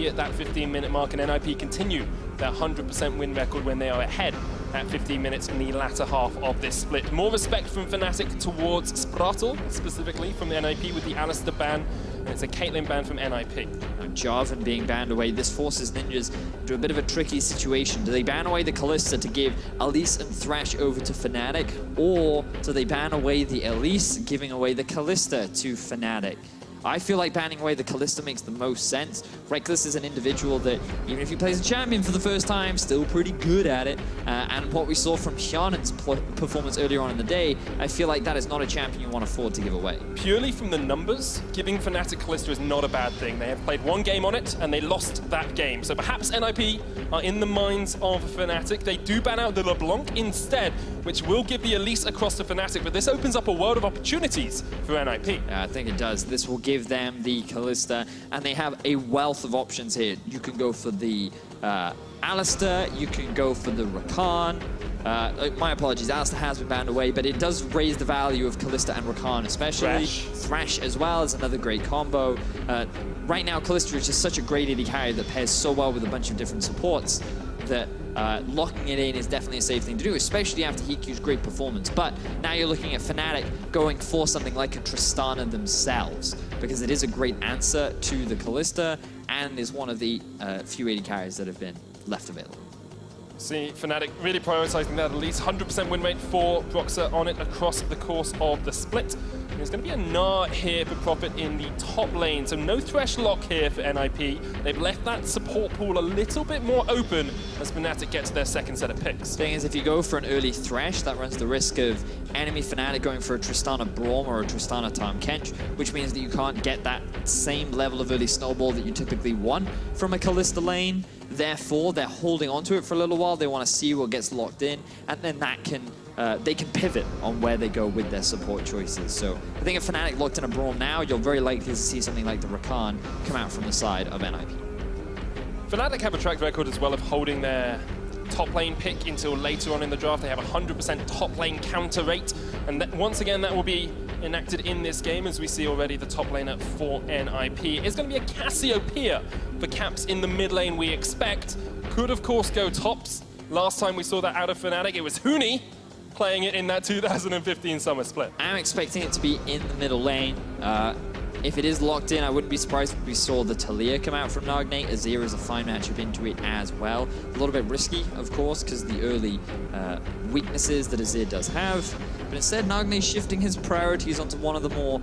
be at that 15-minute mark, and NIP continue their 100% win record when they are ahead at 15 minutes in the latter half of this split. More respect from Fnatic towards Spratl, specifically from the NIP with the Alistair ban, and it's a Caitlyn ban from NIP. Now, Jarvan being banned away, this forces Ninjas into a bit of a tricky situation. Do they ban away the Kalista to give Elise and Thresh over to Fnatic, or do they ban away the Elise, giving away the Kalista to Fnatic? I feel like banning away the Kalista makes the most sense. Reckless is an individual that, even if he plays a champion for the first time, still pretty good at it. And what we saw from Hyunan's performance earlier on in the day, I feel like that is not a champion you want to afford to give away. Purely from the numbers, giving Fnatic Kalista is not a bad thing. They have played one game on it, and they lost that game. So perhaps NIP are in the minds of Fnatic. They do ban out the LeBlanc instead, which will give the Elise across to Fnatic, but this opens up a world of opportunities for NIP. Yeah, I think it does. This will give them the Kalista, and they have a wealth of options here. You can go for the Alistair, you can go for the Rakan. My apologies, Alistair has been banned away, but it does raise the value of Kalista and Rakan especially. Thresh as well is another great combo. Right now, Kalista is just such a great AD carry that pairs so well with a bunch of different supports that locking it in is definitely a safe thing to do, especially after Hiku's great performance. But now you're looking at Fnatic going for something like a Tristana themselves, because it is a great answer to the Kalista and is one of the few AD carries that have been left available. See, Fnatic really prioritizing that at least 100% win rate for Broxah on it across the course of the split. And there's going to be a Gnar here for Profit in the top lane, so no Thresh lock here for NIP. They've left that support pool a little bit more open as Fnatic get to their second set of picks. The thing is, if you go for an early Thresh, that runs the risk of enemy Fnatic going for a Tristana Braum or a Tristana Tahm Kench, which means that you can't get that same level of early snowball that you typically want from a Kalista lane. Therefore, they're holding onto it for a little while. They want to see what gets locked in, and then that can they can pivot on where they go with their support choices. So I think if Fnatic locked in a Braum now, you're very likely to see something like the Rakan come out from the side of NIP. Fnatic have a track record as well of holding their top lane pick until later on in the draft. They have a 100% top lane counter rate, and once again that will be enacted in this game, as we see already the top laner for NIP is going to be a Cassiopeia for Caps in the mid lane, we expect. Could of course go tops. Last time we saw that out of Fnatic, it was Huni playing it in that 2015 summer split. I'm expecting it to be in the middle lane. If it is locked in, I wouldn't be surprised if we saw the Talia come out from Nagnate. Azir is a fine matchup into it as well. A little bit risky, of course, because of the early weaknesses that Azir does have. But instead, Nagnate shifting his priorities onto one of the more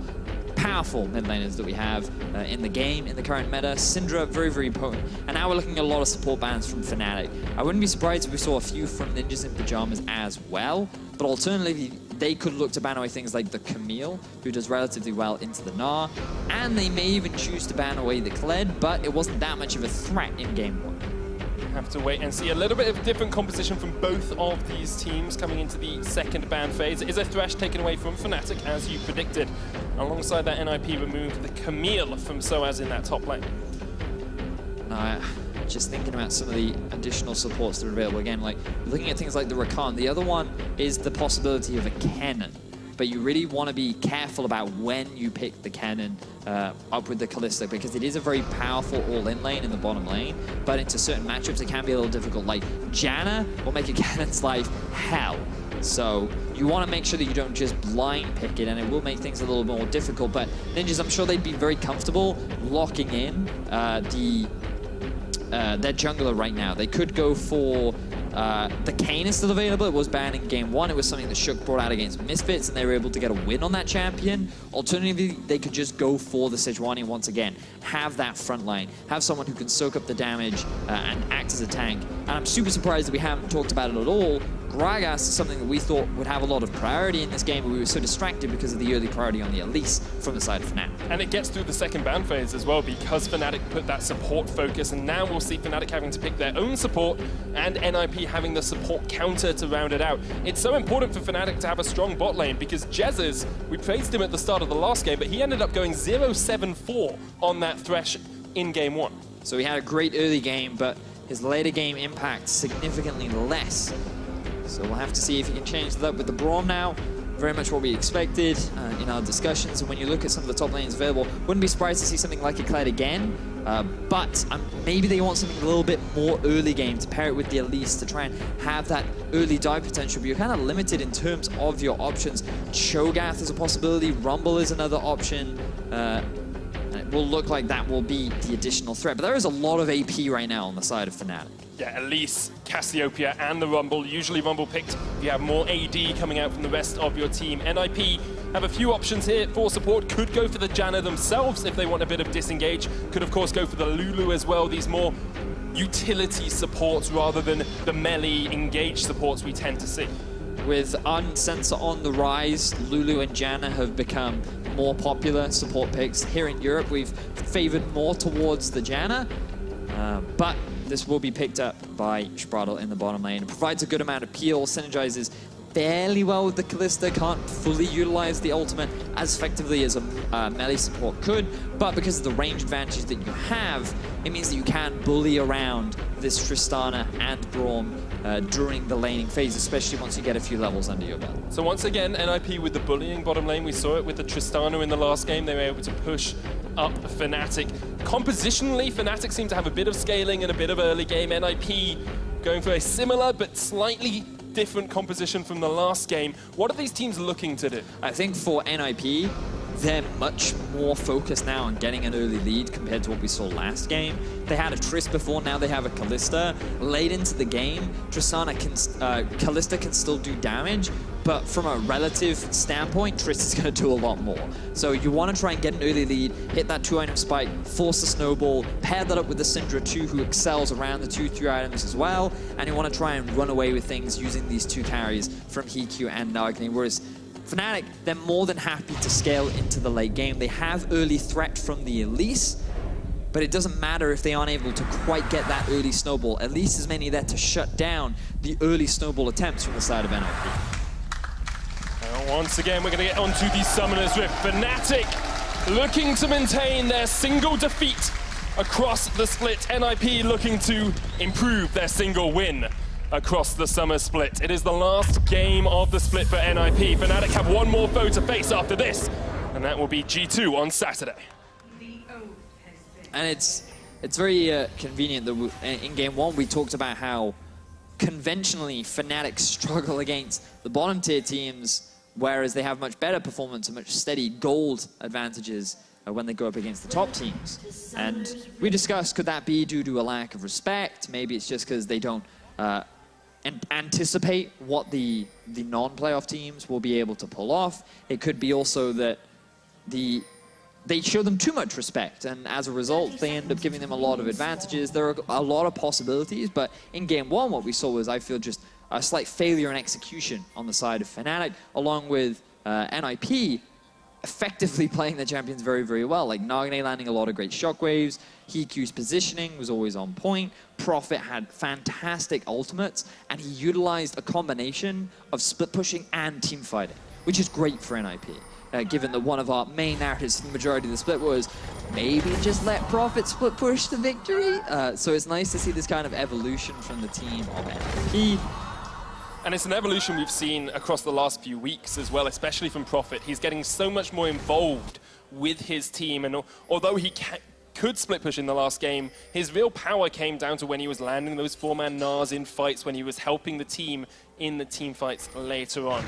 powerful mid laners that we have in the game, in the current meta. Syndra, very, very potent. And now we're looking at a lot of support bans from Fnatic. I wouldn't be surprised if we saw a few from Ninjas in Pyjamas as well. But alternatively, they could look to ban away things like the Camille, who does relatively well into the Gnar. And they may even choose to ban away the Kled, but it wasn't that much of a threat in game one. Have to wait and see. A little bit of different composition from both of these teams coming into the second ban phase. It is a Thresh taken away from Fnatic, as you predicted. Alongside that, NIP removed the Camille from Soaz in that top lane. Just thinking about some of the additional supports that are available. Again, like looking at things like the Rakan. The other one is the possibility of a Cannon. But you really want to be careful about when you pick the Cannon up with the Kalista, because it is a very powerful all-in lane in the bottom lane, but into certain matchups it can be a little difficult. Like Janna will make a Cannon's life hell. So you want to make sure that you don't just blind pick it, and it will make things a little more difficult. But Ninjas, I'm sure they'd be very comfortable locking in their jungler right now. They could go for the Kayn is still available. It was banned in game one. It was something that Shook brought out against Misfits, and they were able to get a win on that champion. Alternatively, they could just go for the Sejuani once again. Have that front line. Have someone who can soak up the damage and act as a tank. And I'm super surprised that we haven't talked about it at all. Gragas is something that we thought would have a lot of priority in this game, but we were so distracted because of the early priority on the Elise from the side of Fnatic. And it gets through the second ban phase as well, because Fnatic put that support focus, and now we'll see Fnatic having to pick their own support and NIP having the support counter to round it out. It's so important for Fnatic to have a strong bot lane, because Jezzes, we praised him at the start of the last game, but he ended up going 0-7-4 on that Thresh in game one. So he had a great early game, but his later game impact significantly less. So we'll have to see if he can change that with the Braum now. Very much what we expected in our discussions. And when you look at some of the top lanes available, wouldn't be surprised to see something like a Kled again. But maybe they want something a little bit more early game to pair it with the Elise to try and have that early dive potential, but you're kind of limited in terms of your options. Cho'Gath is a possibility, Rumble is another option. And it will look like that will be the additional threat, but there is a lot of AP right now on the side of Fnatic. Yeah, Elise, Cassiopeia, and the Rumble. Usually Rumble picked. You have more AD coming out from the rest of your team. NIP have a few options here for support. Could go for the Janna themselves if they want a bit of disengage. Could, of course, go for the Lulu as well. These more utility supports rather than the melee engage supports we tend to see. With Unsensor on the rise, Lulu and Janna have become more popular support picks. Here in Europe, we've favored more towards the Janna, but this will be picked up by Spradl in the bottom lane. It provides a good amount of peel, synergizes fairly well with the Kalista, can't fully utilize the ultimate as effectively as a melee support could, but because of the range advantage that you have, it means that you can bully around this Tristana and Braum during the laning phase, especially once you get a few levels under your belt. So once again, NIP with the bullying bottom lane. We saw it with the Tristana in the last game. They were able to push up Fnatic. Compositionally, Fnatic seem to have a bit of scaling and a bit of early game. NIP going for a similar but slightly different composition from the last game. What are these teams looking to do? I think for NIP, they're much more focused now on getting an early lead compared to what we saw last game. They had a Triss before, now they have a Kalista. Late into the game, Kalista can still do damage, but from a relative standpoint, Triss is going to do a lot more. So you want to try and get an early lead, hit that 2-item spike, force a snowball, pair that up with the Syndra 2, who excels around the 2-3 items as well, and you want to try and run away with things using these two carries from Hikyu and Nagni, whereas Fnatic, they're more than happy to scale into the late game. They have early threat from the Elise, but it doesn't matter if they aren't able to quite get that early snowball. Elise is mainly there to shut down the early snowball attempts from the side of NIP. Once again, we're going to get onto the Summoners with Fnatic looking to maintain their single defeat across the split. NIP looking to improve their single win across the summer split. It is the last game of the split for NIP. Fnatic have one more foe to face after this, and that will be G2 on Saturday. And it's very convenient that in game one we talked about how conventionally Fnatic struggle against the bottom tier teams, whereas they have much better performance and much steady gold advantages when they go up against the top teams. And we discussed, could that be due to a lack of respect? Maybe it's just because they don't anticipate what the non-playoff teams will be able to pull off. It could be also that they show them too much respect, and as a result, they end up giving them a lot of advantages. There are a lot of possibilities, but in game one, what we saw was, I feel, just a slight failure in execution on the side of Fnatic, along with NIP effectively playing their champions very, very well. Like Nagni landing a lot of great shockwaves, Hikyu's positioning was always on point, Prophet had fantastic ultimates, and he utilized a combination of split pushing and team fighting, which is great for NIP. Given that one of our main narratives for the majority of the split was maybe just let Prophet split push to victory. So it's nice to see this kind of evolution from the team of NIP. And it's an evolution we've seen across the last few weeks as well, especially from Prophet. He's getting so much more involved with his team, and although he could split push in the last game, his real power came down to when he was landing those 4-man Nars in fights, when he was helping the team in the team fights later on.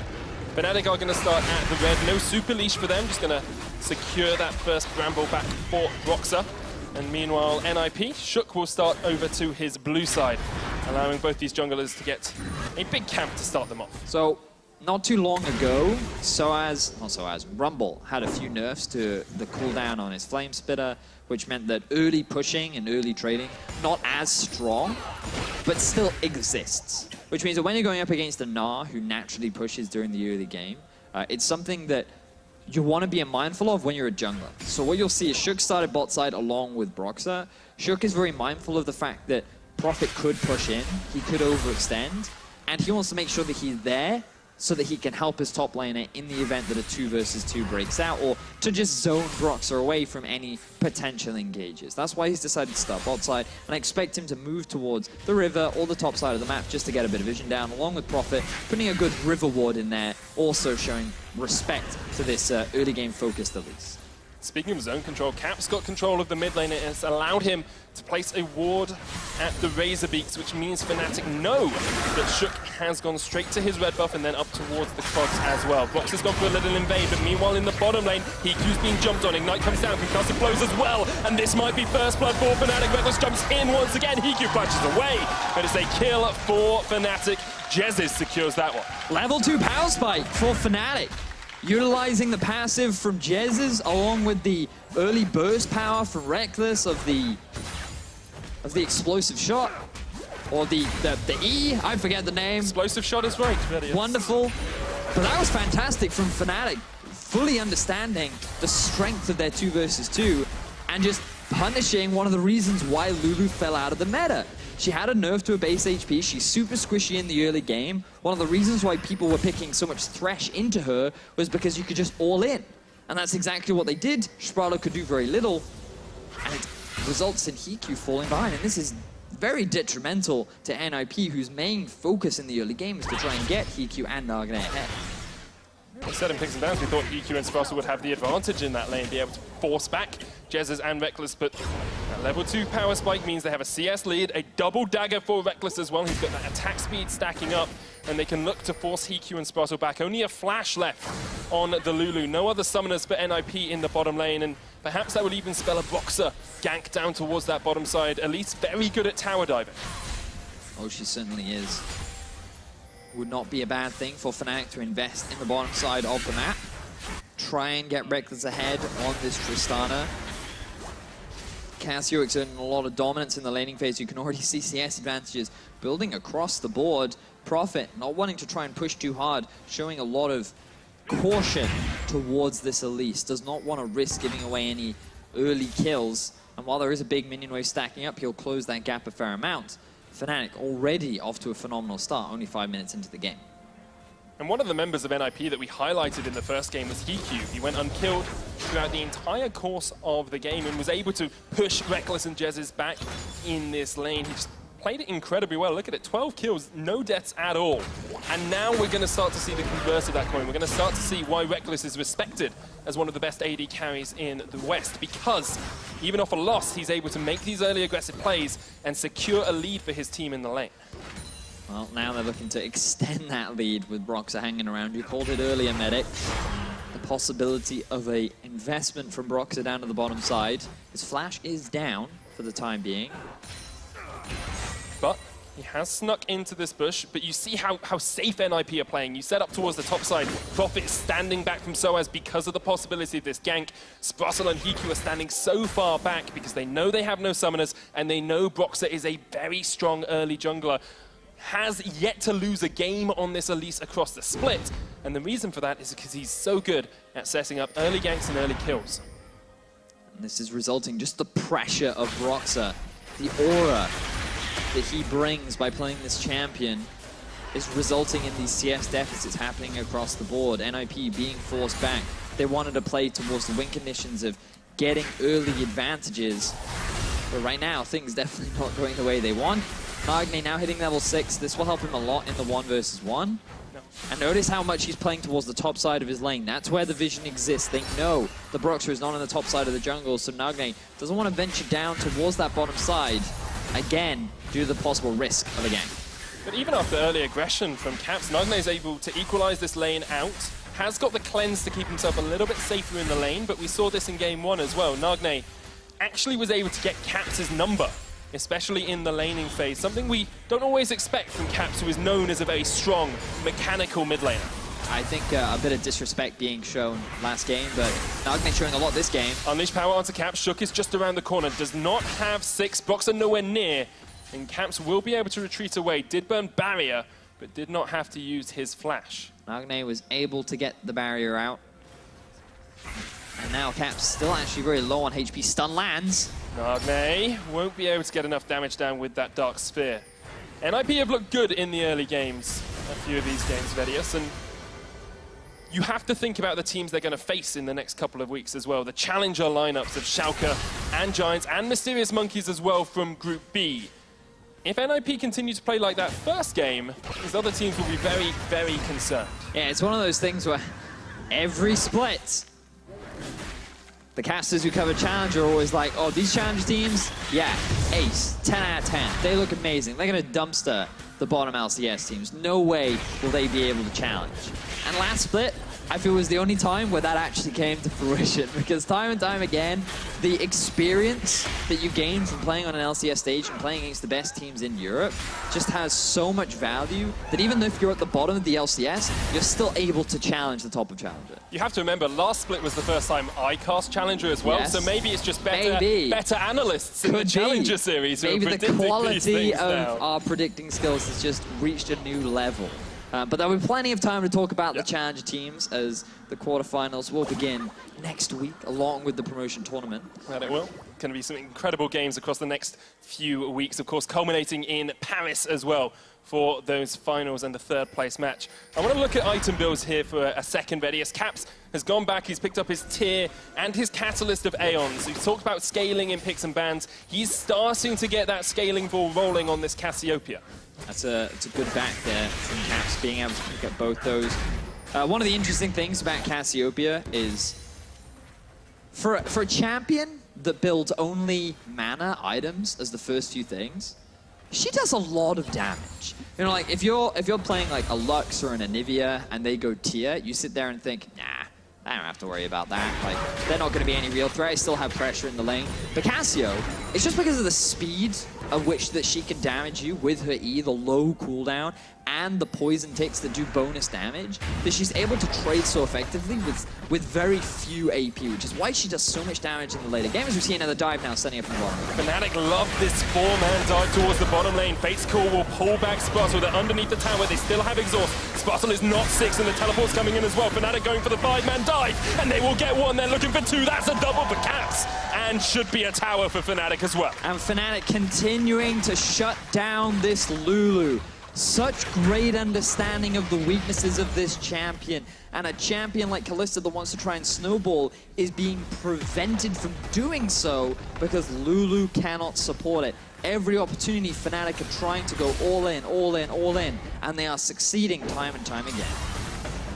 Fnatic are going to start at the red. No super leash for them, just going to secure that first Bramble back for Roxa. And meanwhile, NIP, Shook will start over to his blue side, allowing both these junglers to get a big camp to start them off. So, not too long ago, Rumble had a few nerfs to the cooldown on his Flame Spitter, which meant that early pushing and early trading, not as strong, but still exists. Which means that when you're going up against a Gnar who naturally pushes during the early game, it's something that you want to be mindful of when you're a jungler. So what you'll see is Shook started bot side along with Broxah. Shook is very mindful of the fact that Prophet could push in, he could overextend, and he wants to make sure that he's there so that he can help his top laner in the event that a 2 versus 2 breaks out, or to just zone Broxah away from any potential engages. That's why he's decided to start bot side, and I expect him to move towards the river or the top side of the map just to get a bit of vision down, along with Prophet, putting a good river ward in there, also showing respect to this early game focused Elise. Speaking of zone control, Cap's got control of the mid lane. It has allowed him to place a ward at the Razor Beaks, which means Fnatic know that Shook has gone straight to his red buff and then up towards the Clods as well. Box has gone for a little invade, but meanwhile in the bottom lane, Hiku's being jumped on. Ignite comes down, concussive blows as well, and this might be first blood for Fnatic. Reckless jumps in once again, Hiku flashes away, but it's a kill for Fnatic. Jezis secures that one. Level 2 power spike for Fnatic. Utilizing the passive from Jez's along with the early burst power from Reckless of the explosive shot. Or the E, I forget the name. Explosive shot is right. Wonderful. But that was fantastic from Fnatic, fully understanding the strength of their 2 versus 2 and just punishing one of the reasons why Lulu fell out of the meta. She had a nerf to her base HP, she's super squishy in the early game. One of the reasons why people were picking so much Thresh into her was because you could just all in. And that's exactly what they did. Spralo could do very little, and it results in Hiku falling behind. And this is very detrimental to NIP, whose main focus in the early game is to try and get Hiku and Nagne ahead. Instead of picks and downs, we thought EQ and Sprossel would have the advantage in that lane, be able to force back Jez's and Reckless, but that level 2 power spike means they have a CS lead, a double dagger for Reckless as well. He's got that attack speed stacking up, and they can look to force EQ and Sprossel back. Only a flash left on the Lulu. No other summoners for NIP in the bottom lane, and perhaps that would even spell a Boxer gank down towards that bottom side. Elise very good at tower diving. Oh, she certainly is. Would not be a bad thing for Fnatic to invest in the bottom side of the map. Try and get Reckless ahead on this Tristana. Cassio exerting a lot of dominance in the laning phase. You can already see CS advantages building across the board. Prophet not wanting to try and push too hard, showing a lot of caution towards this Elise. Does not want to risk giving away any early kills. And while there is a big minion wave stacking up, he'll close that gap a fair amount. Fnatic already off to a phenomenal start, only 5 minutes into the game. And one of the members of NIP that we highlighted in the first game was Hiku. He went unkilled throughout the entire course of the game and was able to push Reckless and Jez's back in this lane. He just played it incredibly well. Look at it, 12 kills, no deaths at all. And now we're going to start to see the converse of that coin. We're going to start to see why Reckless is respected as one of the best AD carries in the West, because even off a loss, he's able to make these early aggressive plays and secure a lead for his team in the lane. Well, now they're looking to extend that lead with Broxah hanging around. You called it earlier, Medic. The possibility of a investment from Broxah down to the bottom side. His flash is down for the time being. But he has snuck into this bush, but you see how safe NIP are playing. You set up towards the top side. Prophet is standing back from Soaz because of the possibility of this gank. Sprossel and Hiku are standing so far back because they know they have no summoners, and they know Broxah is a very strong early jungler. Has yet to lose a game on this Elise across the split, and the reason for that is because he's so good at setting up early ganks and early kills. And this is resulting just the pressure of Broxah, the aura that he brings by playing this champion is resulting in these CS deficits happening across the board. NIP being forced back. They wanted to play towards the win conditions of getting early advantages, but right now things definitely not going the way they want. Nagne now hitting level 6. This will help him a lot in the 1 versus 1. No. And notice how much he's playing towards the top side of his lane. That's where the vision exists. They know the Broxah is not on the top side of the jungle, so Nagne doesn't want to venture down towards that bottom side, again, due to the possible risk of a gank. But even after early aggression from Caps, Nagne is able to equalize this lane out. Has got the cleanse to keep himself a little bit safer in the lane, but we saw this in game 1 as well. Nagne actually was able to get Caps' number, especially in the laning phase, something we don't always expect from Caps, who is known as a very strong, mechanical mid laner. I think a bit of disrespect being shown last game, but Nagne showing a lot this game. Unleash power onto Caps. Shook is just around the corner, does not have 6. Broxah nowhere near, and Caps will be able to retreat away. Did burn barrier, but did not have to use his flash. Nagne was able to get the barrier out. And now Caps still actually very low on HP. Stun lands. Nagne won't be able to get enough damage down with that Dark Sphere. NIP have looked good in the early games, a few of these games, Vedius, and you have to think about the teams they're going to face in the next couple of weeks as well. The challenger lineups of Schalke and Giants and Mysterious Monkeys as well from Group B. If NIP continue to play like that first game, these other teams will be very, very concerned. Yeah, it's one of those things where every split, The casters who cover Challenger are always like, oh, these Challenger teams, yeah, ace, 10 out of 10. They look amazing. They're going to dumpster the bottom LCS teams. No way will they be able to challenge. And last split, I feel was the only time where that actually came to fruition, because time and time again, the experience that you gain from playing on an LCS stage and playing against the best teams in Europe just has so much value that even if you're at the bottom of the LCS, you're still able to challenge the top of Challenger. You have to remember, last split was the first time I cast Challenger as well, yes. So maybe it's just better analysts in the Challenger series who maybe are predicting the quality these things of now. our predicting skills has just reached a new level. But there'll be plenty of time to talk about the Challenger teams as the quarterfinals will begin next week, along with the promotion tournament. And it will. Going to be some incredible games across the next few weeks, of course, culminating in Paris as well for those finals and the third place match. I want to look at item builds here for a second, Betty, as Caps has gone back, he's picked up his tier and his catalyst of Aeons. He's talked about scaling in picks and bans. He's starting to get that scaling ball rolling on this Cassiopeia. It's a good back there from Caps, being able to pick up both those. One of the interesting things about Cassiopeia is, for a champion that builds only mana items as the first few things, she does a lot of damage. You know, like if you're playing like a Lux or an Anivia and they go tier, you sit there and think, nah, I don't have to worry about that. Like, they're not going to be any real threat. I still have pressure in the lane. But Cassio, it's just because of the speed of which that she can damage you with her E, the low cooldown, and the poison ticks that do bonus damage, that she's able to trade so effectively with very few AP, which is why she does so much damage in the later game, as we see another dive now setting up in the bottom. Fnatic love this four-man dive towards the bottom lane. Fate's Call will pull back Spartel. They're underneath the tower. They still have exhaust. Spartel is not 6, and the teleport's coming in as well. Fnatic going for the 5-man dive, and they will get one. They're looking for 2. That's a double for Caps, and should be a tower for Fnatic as well. And Fnatic continuing to shut down this Lulu. Such great understanding of the weaknesses of this champion. And a champion like Kalista that wants to try and snowball is being prevented from doing so because Lulu cannot support it. Every opportunity, Fnatic are trying to go all in, all in, all in, and they are succeeding time and time again.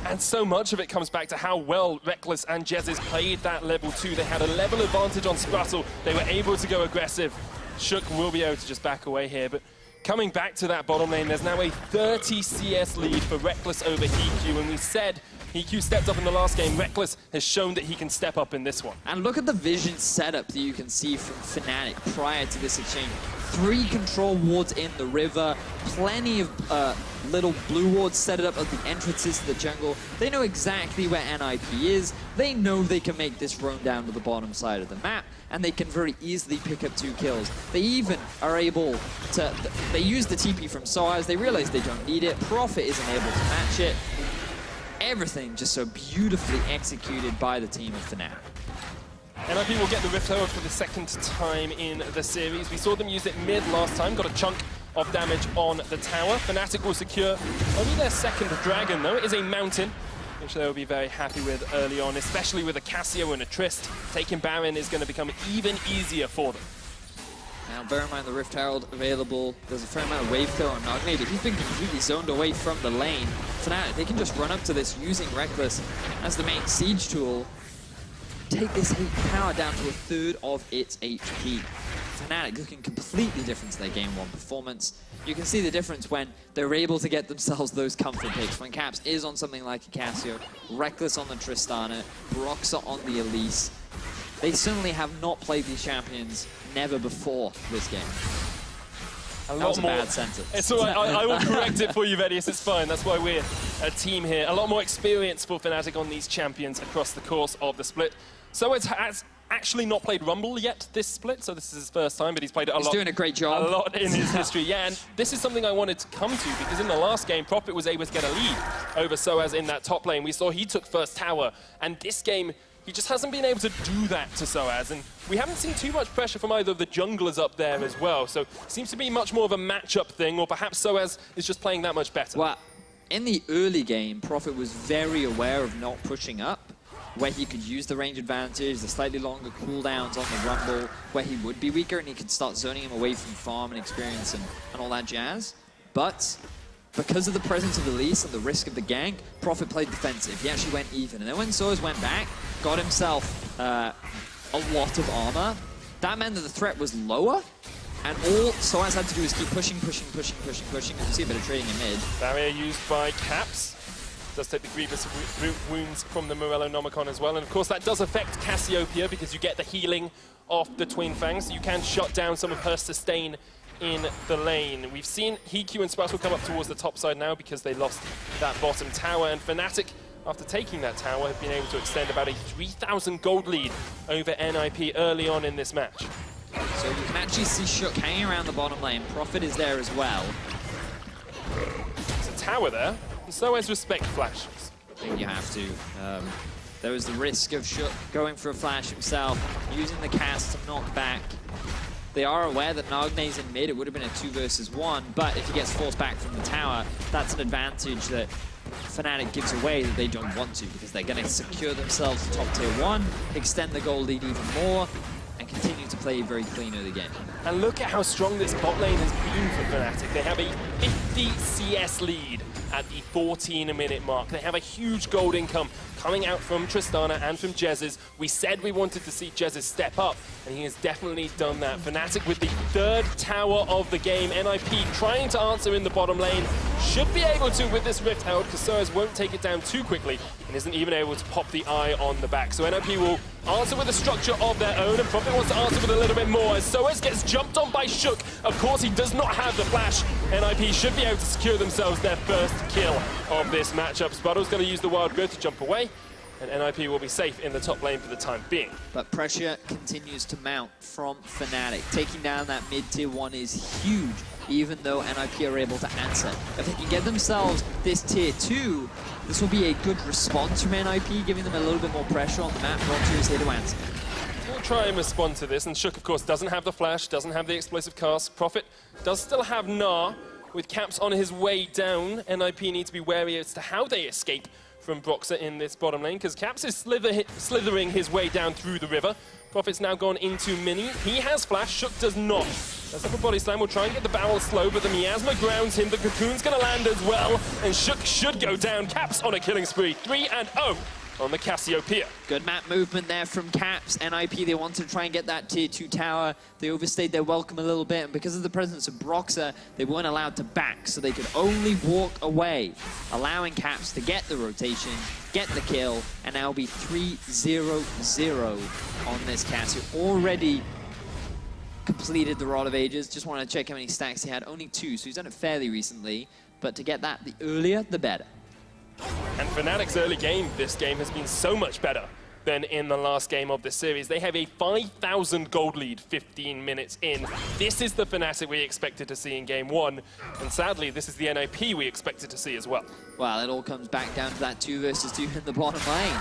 And so much of it comes back to how well Reckless and Jezz played that level 2. They had a level advantage on Spartel. They were able to go aggressive. Shook will be able to just back away here, but coming back to that bottom lane, there's now a 30 CS lead for Reckless over HeQ, and we said HeQ stepped up in the last game. Reckless has shown that he can step up in this one. And look at the vision setup that you can see from Fnatic prior to this exchange. 3 control wards in the river, plenty of little blue wards set up at the entrances to the jungle. They know exactly where NIP is. They know they can make this roam down to the bottom side of the map, and they can very easily pick up 2 kills. They even are able to, they use the TP from Soaz, they realize they don't need it, Prophet isn't able to match it. Everything just so beautifully executed by the team of Fnatic. NIP will get the Rift Tower for the second time in the series. We saw them use it mid last time, got a chunk of damage on the tower. Fnatic will secure only their second dragon, though. It is a mountain, which they will be very happy with early on, especially with a Cassio and a Trist. Taking Baron is going to become even easier for them. Now, bear in mind the Rift Herald available. There's a fair amount of wave kill on Nogni, but he's been completely zoned away from the lane. Fnatic, they can just run up to this using Reckless as the main siege tool. Take this power down to 1/3 of its HP. Fnatic looking completely different to their Game 1 performance. You can see the difference when they're able to get themselves those comfort picks. When Caps is on something like a Cassio, Reckless on the Tristana, Broxah on the Elise. They certainly have not played these champions never before this game. That was a bad sentence. It's all right. I will correct it for you, Vedius. It's fine. That's why we're a team here. A lot more experience for Fnatic on these champions across the course of the split. So it has actually not played Rumble yet this split, so this is his first time, but he's played it a lot. He's doing a great job. A lot in his history, yeah. And this is something I wanted to come to, because in the last game, Prophet was able to get a lead over Soaz in that top lane. We saw he took first tower, and this game, he just hasn't been able to do that to Soaz, and we haven't seen too much pressure from either of the junglers up there as well, so it seems to be much more of a matchup thing, or perhaps Soaz is just playing that much better. Well, in the early game, Prophet was very aware of not pushing up, where he could use the range advantage, the slightly longer cooldowns on the Rumble, where he would be weaker and he could start zoning him away from farm and experience and all that jazz. But because of the presence of Elise and the risk of the gank, Prophet played defensive. He actually went even. And then when Soaz went back, got himself a lot of armor, that meant that the threat was lower. And all Soaz had to do is keep pushing. As you see a bit of trading in mid. Barrier used by Caps. Does take the Grievous wounds from the Morello Nomicon as well. And of course that does affect Cassiopeia because you get the healing off the Twin Fangs. So you can shut down some of her sustain in the lane. We've seen Hiku and Sparkle come up towards the top side now because they lost that bottom tower. And Fnatic, after taking that tower, have been able to extend about a 3,000 gold lead over NIP early on in this match. So you can actually see Shook hanging around the bottom lane. Prophet is there as well. There's a tower there, and so as respect flashes. I think you have to. There was the risk of Shook going for a flash himself, using the cast to knock back. They are aware that Nagne's in mid. It would have been a 2 versus 1, but if he gets forced back from the tower, that's an advantage that Fnatic gives away that they don't want to, because they're going to secure themselves to top tier 1, extend the gold lead even more, and continue to play very clean early game. And look at how strong this bot lane has been for Fnatic. They have a 50 CS lead at the 14-minute mark. They have a huge gold income coming out from Tristana and from Jez's. We said we wanted to see Jez's step up, and he has definitely done that. Fnatic with the 3rd tower of the game. NIP trying to answer in the bottom lane. Should be able to with this Rift Herald, because Soaz won't take it down too quickly and isn't even able to pop the eye on the back. So NIP will answer with a structure of their own, and Prophet wants to answer with a little bit more. As Soaz gets jumped on by Shook, of course he does not have the flash. NIP should be able to secure themselves their first kill of this matchup. Spuddle's going to use the Wild Growth to jump away, and NIP will be safe in the top lane for the time being. But pressure continues to mount from Fnatic. Taking down that mid-tier 1 is huge, even though NIP are able to answer. If they can get themselves this tier 2, this will be a good response from NIP, giving them a little bit more pressure on the map. Bronzer is here to answer. We'll try and respond to this, and Shook, of course, doesn't have the flash, doesn't have the explosive cast. Prophet does still have Gnar, with Caps on his way down. NIP need to be wary as to how they escape from Broxah in this bottom lane, because Caps is slithering his way down through the river. Prophet's now gone into Mini. He has flash, Shook does not. Let's have a body slam, we'll try and get the barrel slow, but the Miasma grounds him, the Cocoon's gonna land as well, and Shook should go down. Caps on a killing spree, 3-0 on the Cassiopeia. Good map movement there from Caps. NIP, they wanted to try and get that tier 2 tower. They overstayed their welcome a little bit, and because of the presence of Broxah, they weren't allowed to back, so they could only walk away, allowing Caps to get the rotation, get the kill, and now be 3-0-0 on this Cass, who already completed the Rod of Ages. Just want to check how many stacks he had. Only 2, so he's done it fairly recently, but to get that, the earlier, the better. And Fnatic's early game this game has been so much better than in the last game of the series. They have a 5,000 gold lead 15 minutes in. This is the Fnatic we expected to see in game 1, and sadly this is the NIP we expected to see as well. Well, it all comes back down to that 2 versus 2 in the bottom lane.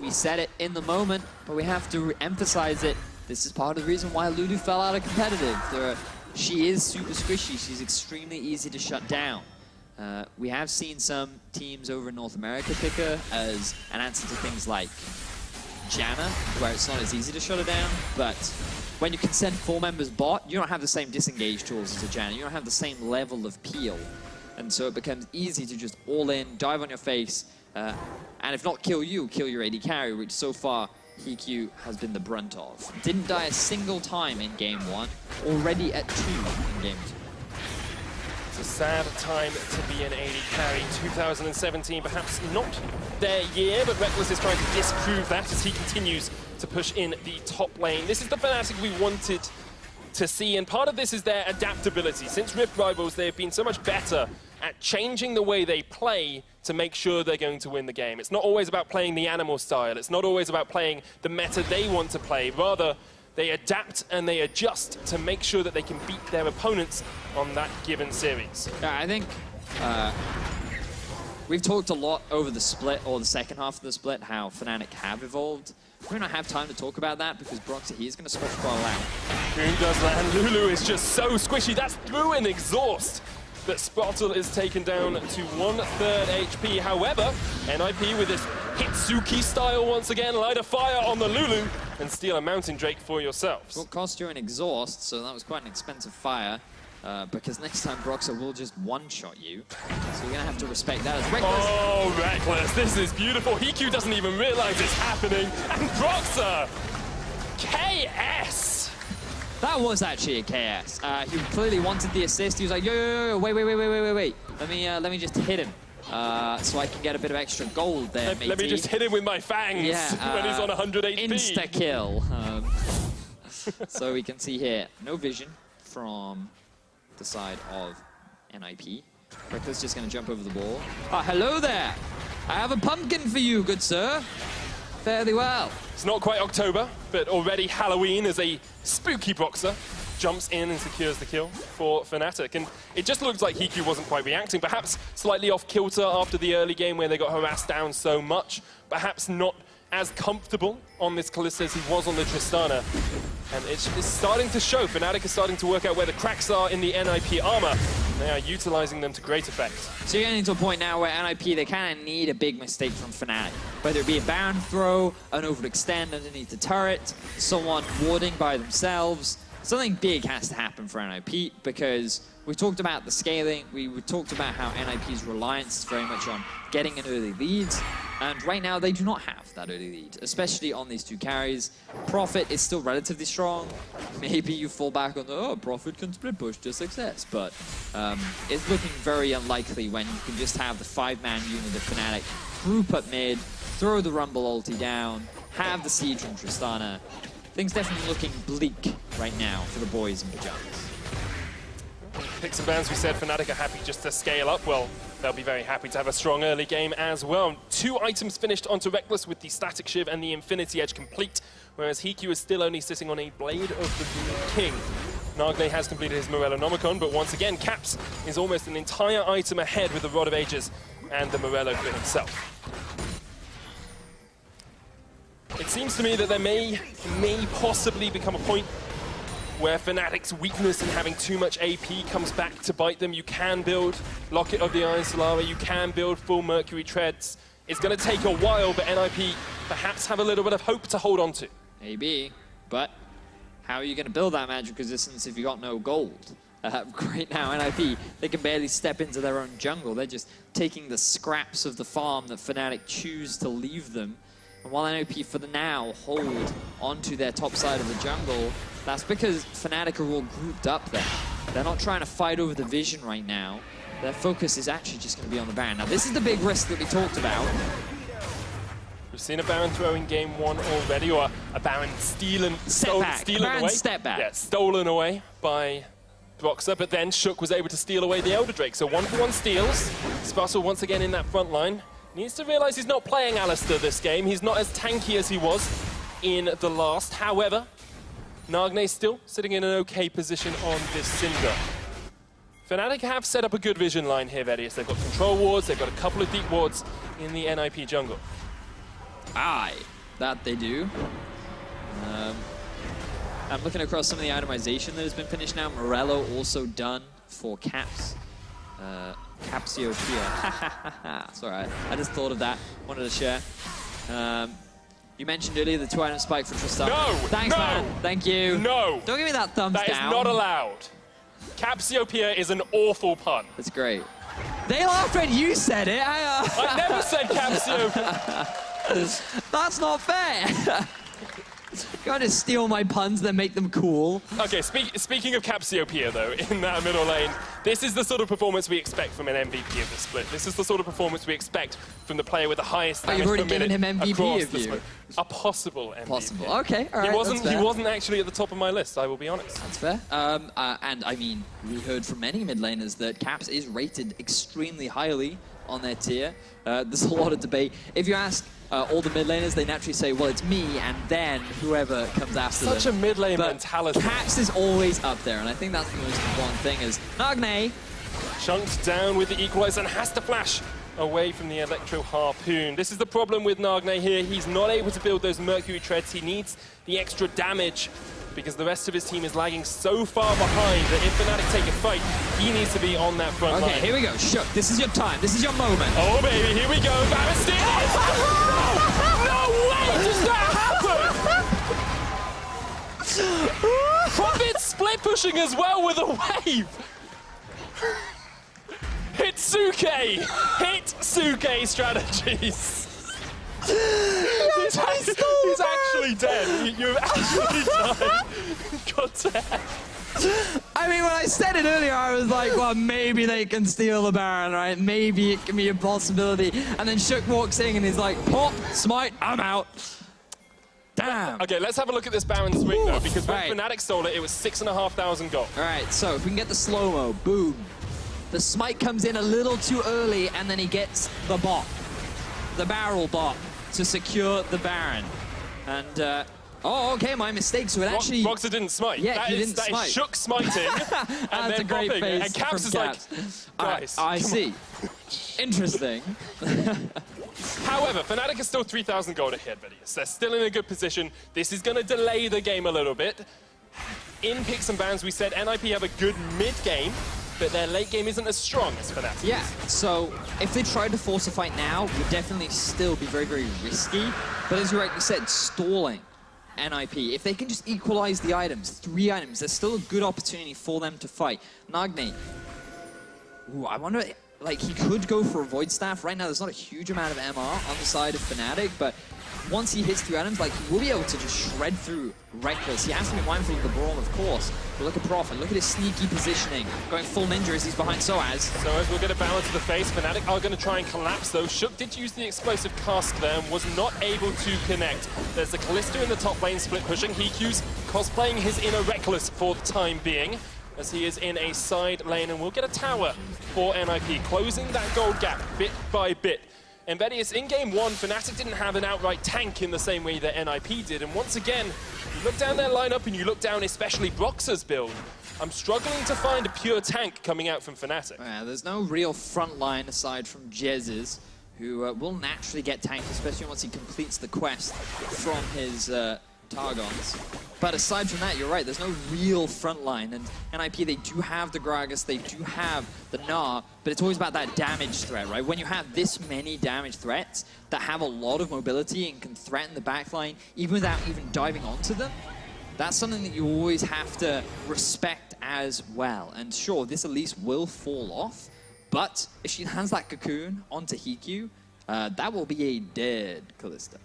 We said it in the moment, but we have to emphasize it. This is part of the reason why Lulu fell out of competitive. She is super squishy. She's extremely easy to shut down. We have seen some teams over in North America pick her as an answer to things like Janna, where it's not as easy to shut her down, but when you can send 4 members bot, you don't have the same disengage tools as a Janna. You don't have the same level of peel. And so it becomes easy to just all in, dive on your face, and if not kill you, kill your AD carry, which so far Hiku has been the brunt of. Didn't die a single time in game 1, already at 2 in game 2. It's a sad time to be an AD carry. 2017, perhaps not their year, but Reckless is trying to disprove that as he continues to push in the top lane. This is the Fnatic we wanted to see, and part of this is their adaptability. Since Rift Rivals, they have been so much better at changing the way they play to make sure they're going to win the game. It's not always about playing the animal style. It's not always about playing the meta they want to play. Rather, they adapt and they adjust to make sure that they can beat their opponents on that given series. Yeah, I think we've talked a lot over the split, or the second half of the split, how Fnatic have evolved. We don't have time to talk about that because Broxah here is going to switch ball out. Cocoon does land. Lulu is just so squishy. That's through an exhaust that Spottle is taken down to 1/3 HP. However, NIP with this Hitsuki style once again, light a fire on the Lulu and steal a Mountain Drake for yourselves. Well, cost you an exhaust, so that was quite an expensive fire. because next time Broxah will just one-shot you. So you're going to have to respect that as Reckless. Oh, Reckless, this is beautiful. Hiku doesn't even realize it's happening. And Broxah, KS! That was actually a KS. He clearly wanted the assist. He was like, yo, wait. Let me just hit him. So I can get a bit of extra gold there, matey. Let me just hit him with my fangs when he's on 100 HP. Insta-kill. So we can see here, no vision from the side of NIP. Reckless just going to jump over the wall. Hello there! I have a pumpkin for you, good sir. Fairly well. It's not quite October, but already Halloween as a spooky Broxah jumps in and secures the kill for Fnatic. And it just looks like Hiku wasn't quite reacting. Perhaps slightly off kilter after the early game where they got harassed down so much. Perhaps not as comfortable on this Kalista as he was on the Tristana. And it's starting to show. Fnatic is starting to work out where the cracks are in the NIP armor. They are utilizing them to great effect. So you're getting to a point now where NIP, they kind of need a big mistake from Fnatic. Whether it be a Baron throw, an overextend underneath the turret, someone warding by themselves. Something big has to happen for NIP because we talked about the scaling, we talked about how NIP's reliance is very much on getting an early lead, and right now they do not have that early lead, especially on these two carries. Prophet is still relatively strong. Maybe you fall back on the, Prophet can split push to success, but it's looking very unlikely when you can just have the 5-man unit of Fnatic group up mid, throw the Rumble ulti down, have the siege from Tristana. Things definitely looking bleak right now for the boys in Pyjamas. Picks and bans, we said Fnatic are happy just to scale up. Well, they'll be very happy to have a strong early game as well. 2 items finished onto Reckless with the Static Shiv and the Infinity Edge complete, whereas Hiku is still only sitting on a Blade of the Blue King. Nagne has completed his Morellonomicon, but once again, Caps is almost an entire item ahead with the Rod of Ages and the Morello for himself. It seems to me that there may possibly become a point where Fnatic's weakness in having too much AP comes back to bite them. You can build Locket of the Iron Solara, you can build full Mercury Treads. It's going to take a while, but NIP perhaps have a little bit of hope to hold on to. Maybe, but how are you going to build that magic resistance if you got no gold? Right now, NIP, they can barely step into their own jungle. They're just taking the scraps of the farm that Fnatic choose to leave them. And while NIP for the now hold onto their top side of the jungle, that's because Fnatic are all grouped up there. They're not trying to fight over the vision right now. Their focus is actually just going to be on the Baron. Now this is the big risk that we talked about. We've seen a Baron throw in game 1 already, or a Baron stolen away. Step back. Yeah, stolen away by Broxah, but then Shook was able to steal away the Elder Drake. So 1-for-1 steals. Sparsul once again in that front line. Needs to realize he's not playing Alistar this game. He's not as tanky as he was in the last. However, Nagne still sitting in an okay position on this Cinder. Fnatic have set up a good vision line here, Vedius. They've got control wards, they've got a couple of deep wards in the NIP jungle. Aye, that they do. I'm looking across some of the itemization that has been finished now. Morello also done for Caps. Capsio here. It's alright. I just thought of that. Wanted to share. You mentioned earlier the 2-item spike for Tristana. No! Thanks, man. Thank you. No! Don't give me that thumbs down. That is not allowed. Capsiopea is an awful pun. That's great. They laughed when you said it. I never said Capsiopea. That's not fair. You gotta just steal my puns, then make them cool. Okay, speaking of Capsiopea, though, in that middle lane, this is the sort of performance we expect from an MVP of the split. This is the sort of performance we expect from the player with the highest damage you've already per minute given him MVP of you. split. A possible MVP. Possible. Okay, all right. He wasn't actually at the top of my list, I will be honest. That's fair. And I mean, we heard from many mid laners that Caps is rated extremely highly on their tier. There's a lot of debate. If you ask all the mid laners, they naturally say, well, it's me and then whoever comes after them. Such a mid lane mentality. Caps is always up there, and I think that's the most important thing is Nagne. Chunked down with the equalizer and has to flash away from the Electro Harpoon. This is the problem with Nagne here. He's not able to build those Mercury Treads. He needs the extra damage because the rest of his team is lagging so far behind that if Fnatic take a fight, he needs to be on that front line. Okay, here we go. Shook, this is your time. This is your moment. Oh, baby, here we go. Baron steals! No way! Does that happen? Prophet's split pushing as well with a wave. Hitsuke strategies. He's actually dead. You've actually died. God damn. I mean, when I said it earlier, I was like, well, maybe they can steal the Baron, right? Maybe it can be a possibility. And then Shook walks in and he's like, pop, smite, I'm out. Damn. Okay, let's have a look at this Baron swing, though, because when Fnatic stole it, it was 6,500 gold. All right, so if we can get the slow-mo, boom. The smite comes in a little too early, and then he gets the bot, the barrel bot, to secure the Baron. And, oh, okay, my mistake. So it actually... Roxa didn't smite. Yeah, that is Shook smiting, and then popping. And Caps is like, guys, I see. Interesting. However, Fnatic is still 3,000 gold ahead, Vedius. They're still in a good position. This is going to delay the game a little bit. In picks and bans, we said NIP have a good mid-game, but their late game isn't as strong as Fnatic. Yeah, so if they tried to force a fight now, it would definitely still be very, very risky. But as you rightly said, stalling NIP, if they can just equalize the items, 3 items, there's still a good opportunity for them to fight. Nagne, ooh, I wonder, like, he could go for a Void Staff. Right now, there's not a huge amount of MR on the side of Fnatic, but once he hits 3 items, like, he will be able to just shred through Reckless. He has to be mindful of the Brawl, of course. But look at Prophet, look at his sneaky positioning. Going full ninja as he's behind Soaz. Soaz will get a balance to the face. Fnatic are going to try and collapse, though. Shook did use the explosive cask there and was not able to connect. There's the Kalista in the top lane, split pushing. Hikyu's cosplaying his inner Reckless for the time being, as he is in a side lane, and we'll get a tower for NIP, closing that gold gap bit by bit. And Vedius, in game 1, Fnatic didn't have an outright tank in the same way that NIP did, and once again, you look down their lineup and you look down especially Broxa's build, I'm struggling to find a pure tank coming out from Fnatic. Yeah, there's no real front line aside from Jez's, who will naturally get tanked, especially once he completes the quest from his Targons. But aside from that, you're right, there's no real front line. And NIP, they do have the Gragas, they do have the Gnar, but it's always about that damage threat, right? When you have this many damage threats that have a lot of mobility and can threaten the backline, even without even diving onto them, that's something that you always have to respect as well. And sure, this Elise will fall off, but if she lands that cocoon onto Hikyu, that will be a dead Kalista.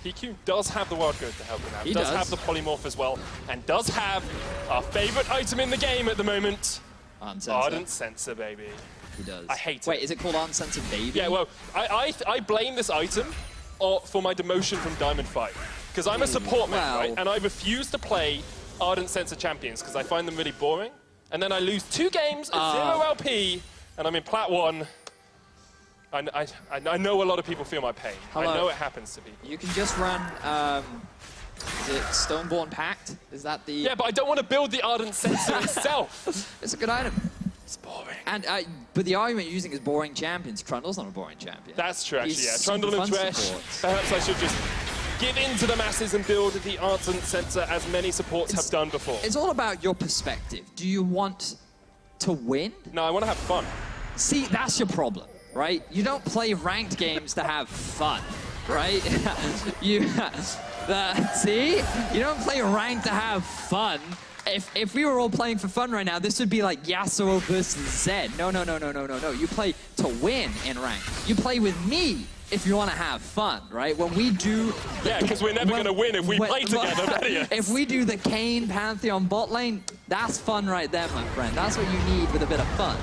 Hikyu does have the wild growth to help him out. He does have the polymorph as well, and does have our favorite item in the game at the moment. Ardent Sensor, baby. He does. I hate it. Wait, is it called Ardent Sensor, baby? Yeah, well, I blame this item for my demotion from Diamond 5. Because I'm a support man, right? And I refuse to play Ardent Sensor champions because I find them really boring. And then I lose 2 games at 0 LP, and I'm in Plat 1. I know a lot of people feel my pain. Hello. I know it happens to people. You can just run, is it Stoneborn Pact? Is that the... Yeah, but I don't want to build the Ardent Sensor itself. It's a good item. It's boring. And but the argument you're using is boring champions. Trundle's not a boring champion. That's true, actually, He's yeah. super Trundle and fun Thresh. supports. Perhaps I should just give in to the masses and build the Ardent Sensor as many supports have done before. It's all about your perspective. Do you want to win? No, I want to have fun. See, that's your problem, right? You don't play ranked games to have fun, right? See? You don't play ranked to have fun. If we were all playing for fun right now, this would be like Yasuo versus Zed. No. You play to win in rank. You play with me if you want to have fun, right? When we do... Yeah, because we're never going to win if we play together. If we do the Kayn Pantheon bot lane, that's fun right there, my friend. That's what you need with a bit of fun.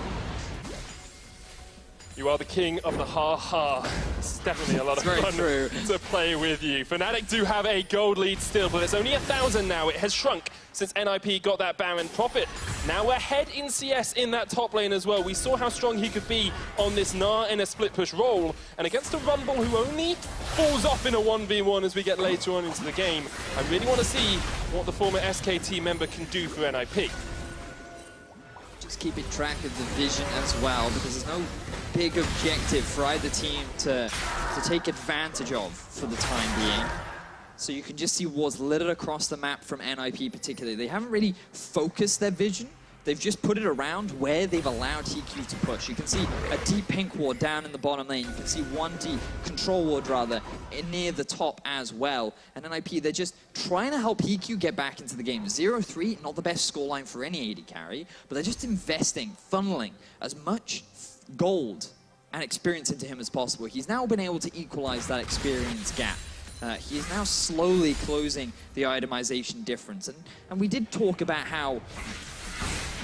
You are the king of the ha-ha. It's definitely a lot of fun to play with you. Fnatic do have a gold lead still, but it's only 1,000 now. It has shrunk since NIP got that Baron profit. Now ahead in CS in that top lane as well. We saw how strong he could be on this Gnar in a split push role. And against a Rumble who only falls off in a 1v1 as we get later on into the game, I really want to see what the former SKT member can do for NIP. Just keeping track of the vision as well, because there's no big objective for either team to take advantage of for the time being. So you can just see wards littered across the map from NIP particularly. They haven't really focused their vision. they've just put it around where they've allowed EQ to push. You can see a deep pink ward down in the bottom lane. You can see one deep control ward, rather, near the top as well. And NIP, they're just trying to help EQ get back into the game. 0-3, not the best scoreline for any AD carry, but they're just investing, funneling as much gold and experience into him as possible. He's now been able to equalize that experience gap. He is now slowly closing the itemization difference. And we did talk about how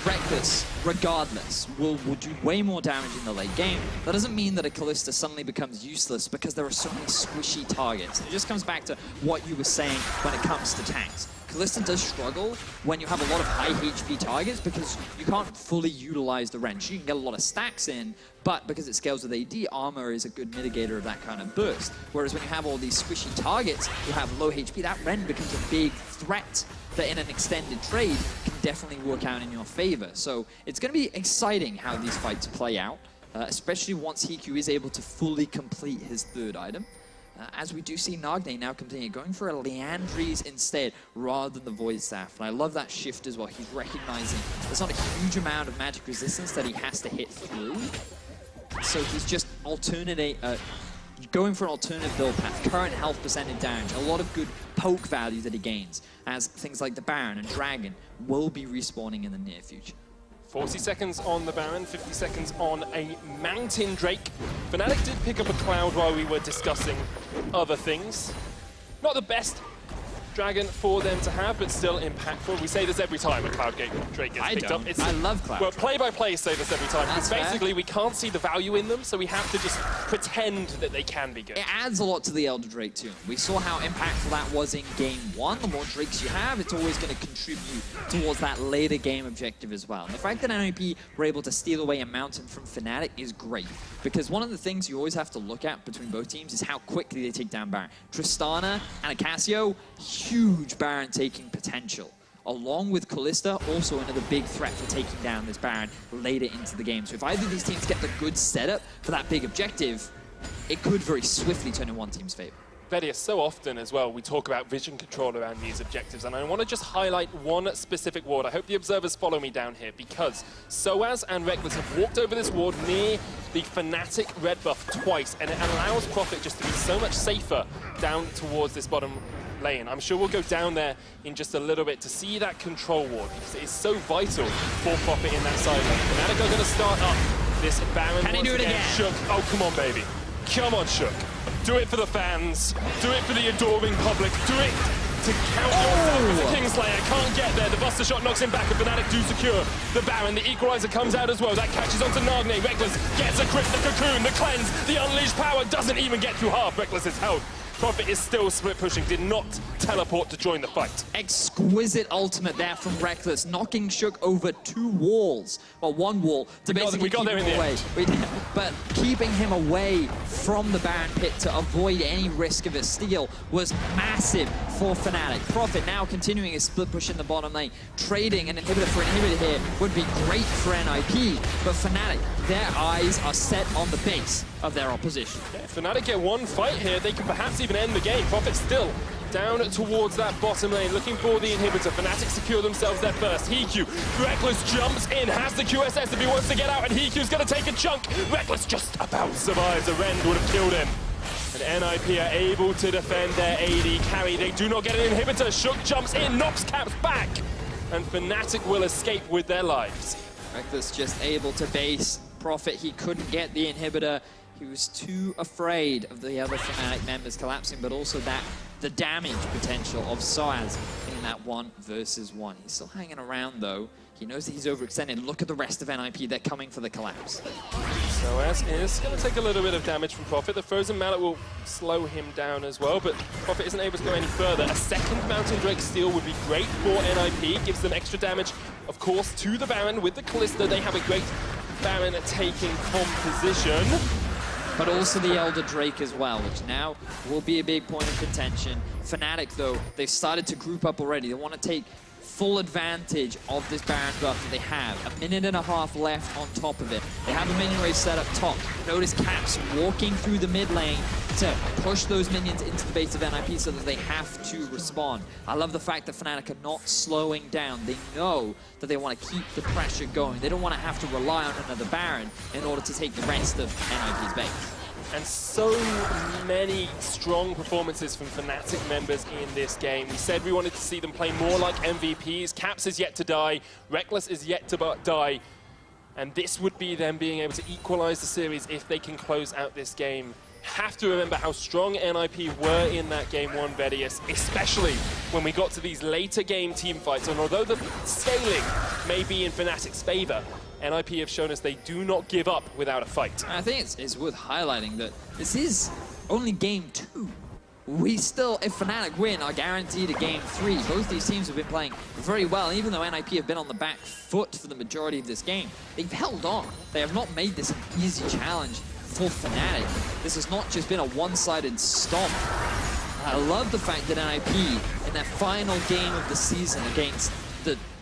Reckless, regardless, will do way more damage in the late game. That doesn't mean that a Kalista suddenly becomes useless because there are so many squishy targets. It just comes back to what you were saying when it comes to tanks. Kalista does struggle when you have a lot of high HP targets because you can't fully utilize the wrench. You can get a lot of stacks in, but because it scales with AD, armor is a good mitigator of that kind of burst. Whereas when you have all these squishy targets who have low HP, that Ren becomes a big threat that in an extended trade can definitely work out in your favor. So it's going to be exciting how these fights play out, especially once Hiku is able to fully complete his third item. As we do see Nagne now continue going for a Leandries instead rather than the Void Staff. And I love that shift as well. He's recognizing there's not a huge amount of magic resistance that he has to hit through. So he's just going for an alternative build path. Current health percentage damage, a lot of good poke value that he gains, as things like the Baron and Dragon will be respawning in the near future. 40 seconds on the Baron, 50 seconds on a Mountain Drake. Fnatic did pick up a Cloud while we were discussing other things. Not the best Dragon for them to have, but still impactful. We say this every time a Cloud Drake gets picked up. I love Cloud. Well, play-by-play say this every time. That's basically, fair. we can't see the value in them, so we have to just pretend that they can be good. It adds a lot to the Elder Drake too. We saw how impactful that was in game one. The more Drakes you have, it's always going to contribute towards that later game objective as well. And the fact that NIP were able to steal away a Mountain from Fnatic is great, because one of the things you always have to look at between both teams is how quickly they take down Baron. Tristana and Acacio, huge Baron taking potential. Along with Kalista, also another big threat for taking down this Baron later into the game. So if either of these teams get the good setup for that big objective, it could very swiftly turn in one team's favor. Vedius, so often as well, we talk about vision control around these objectives, and I want to just highlight one specific ward. I hope the observers follow me down here, because Soaz and Reckless have walked over this ward near the Fnatic red buff twice, and it allows Prophet just to be so much safer down towards this bottom lane. I'm sure we'll go down there in just a little bit to see that control ward, because it is so vital for Prophet in that side lane. Fnatic are going to start up this Baron. Can he do it again? Shook. Oh, come on, baby. Come on, Shook. Do it for the fans. Do it for the adoring public. Do it to count yourself as a Kingslayer. Can't get there. The Buster Shot knocks him back, and Fnatic do secure the Baron. The Equalizer comes out as well. That catches onto Nagne. Reckless gets a crit, the Cocoon, the Cleanse, the Unleashed Power doesn't even get through half Reckless's health. Prophet is still split pushing, did not teleport to join the fight. Exquisite ultimate there from Reckless, knocking Shook over two walls. Well, one wall to basically keep him away. But keeping him away from the Baron pit to avoid any risk of a steal was massive for Fnatic. Prophet now continuing his split push in the bottom lane. Trading an inhibitor for an inhibitor here would be great for NIP, but Fnatic, their eyes are set on the base of their opposition. Yeah, if Fnatic get one fight here, they can perhaps even end the game. Prophet still down towards that bottom lane, looking for the inhibitor. Fnatic secure themselves their first. Hiku, Reckless jumps in, has the QSS if he wants to get out, and Hiku's going to take a chunk. Reckless just about survives. A Rend would have killed him. And NIP are able to defend their AD carry. They do not get an inhibitor. Shook jumps in, knocks Caps back, and Fnatic will escape with their lives. Reckless just able to base Prophet. He couldn't get the inhibitor. He was too afraid of the other Fnatic members collapsing, but also the damage potential of Soaz in that 1 versus 1. He's still hanging around though. He knows that he's overextended. Look at the rest of NIP. They're coming for the collapse. Soaz is going to take a little bit of damage from Prophet. The Frozen Mallet will slow him down as well, but Prophet isn't able to go any further. A second Mountain Drake steal would be great for NIP. Gives them extra damage, of course, to the Baron. With the Kalista, they have a great Baron taking composition. But also the Elder Drake as well, which now will be a big point of contention. Fnatic, though, they've started to group up already. They want to take full advantage of this Baron buff that they have. 1.5 minutes left on top of it. They have a minion race set up top. Notice Caps walking through the mid lane to push those minions into the base of NIP so that they have to respond. I love the fact that Fnatic are not slowing down. They know that they want to keep the pressure going. They don't want to have to rely on another Baron in order to take the rest of NIP's base. And so many strong performances from Fnatic members in this game. We said we wanted to see them play more like MVPs. Caps is yet to die. Reckless is yet to die. And this would be them being able to equalize the series if they can close out this game. Have to remember how strong NIP were in that game one, Vedius, especially when we got to these later game team fights. And although the scaling may be in Fnatic's favor, NIP have shown us they do not give up without a fight. I think it's worth highlighting that this is only game 2. We still, if Fnatic win, are guaranteed a game 3. Both these teams have been playing very well, even though NIP have been on the back foot for the majority of this game. They've held on. They have not made this an easy challenge for Fnatic. This has not just been a one-sided stomp. I love the fact that NIP, in their final game of the season against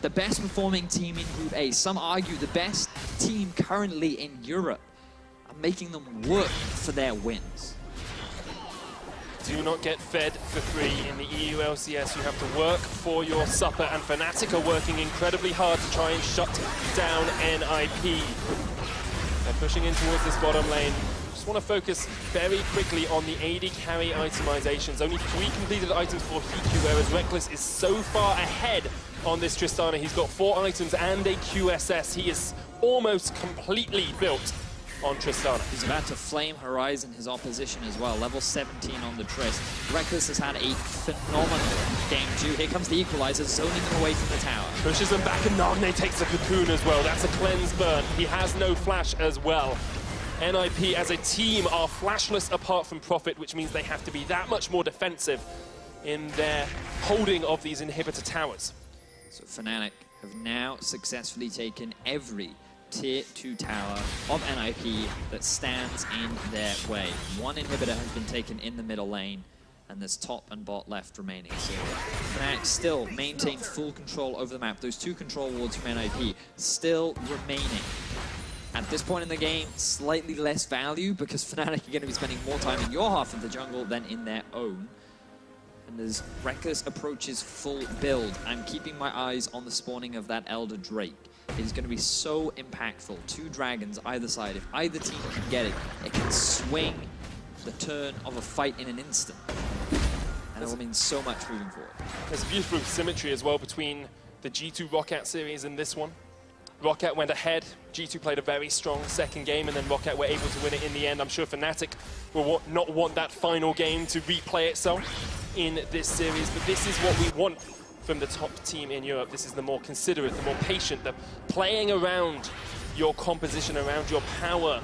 the best performing team in Group A, some argue the best team currently in Europe, are making them work for their wins. Do not get fed for free in the EU LCS. You have to work for your supper, and Fnatic are working incredibly hard to try and shut down NIP. They're pushing in towards this bottom lane. Just want to focus very quickly on the AD carry itemizations. Only 3 completed items for Hiku, whereas Reckless is so far ahead on this Tristana. He's got 4 items and a QSS. He is almost completely built on Tristana. He's about to Flame Horizon his opposition as well. Level 17 on the Trist. Reckless has had a phenomenal game 2. Here comes the equalizer, zoning them away from the tower. Pushes them back, and Nagne takes a cocoon as well. That's a cleanse burn. He has no flash as well. NIP as a team are flashless apart from Prophet, which means they have to be that much more defensive in their holding of these inhibitor towers. So Fnatic have now successfully taken every Tier 2 tower of NIP that stands in their way. 1 inhibitor has been taken in the middle lane, and there's top and bot left remaining. So Fnatic still maintain full control over the map. Those 2 control wards from NIP still remaining. At this point in the game, slightly less value because Fnatic are going to be spending more time in your half of the jungle than in their own. And as Reckless approaches full build, I'm keeping my eyes on the spawning of that Elder Drake. It is going to be so impactful. 2 dragons either side. If either team can get it, it can swing the turn of a fight in an instant. And it will mean so much moving forward. There's beautiful symmetry as well between the G2 Roccat series and this one. Roccat went ahead, G2 played a very strong second game, and then Roccat were able to win it in the end. I'm sure Fnatic will not want that final game to replay itself in this series, but this is what we want from the top team in Europe. This is the more considerate, the more patient, the playing around your composition, around your power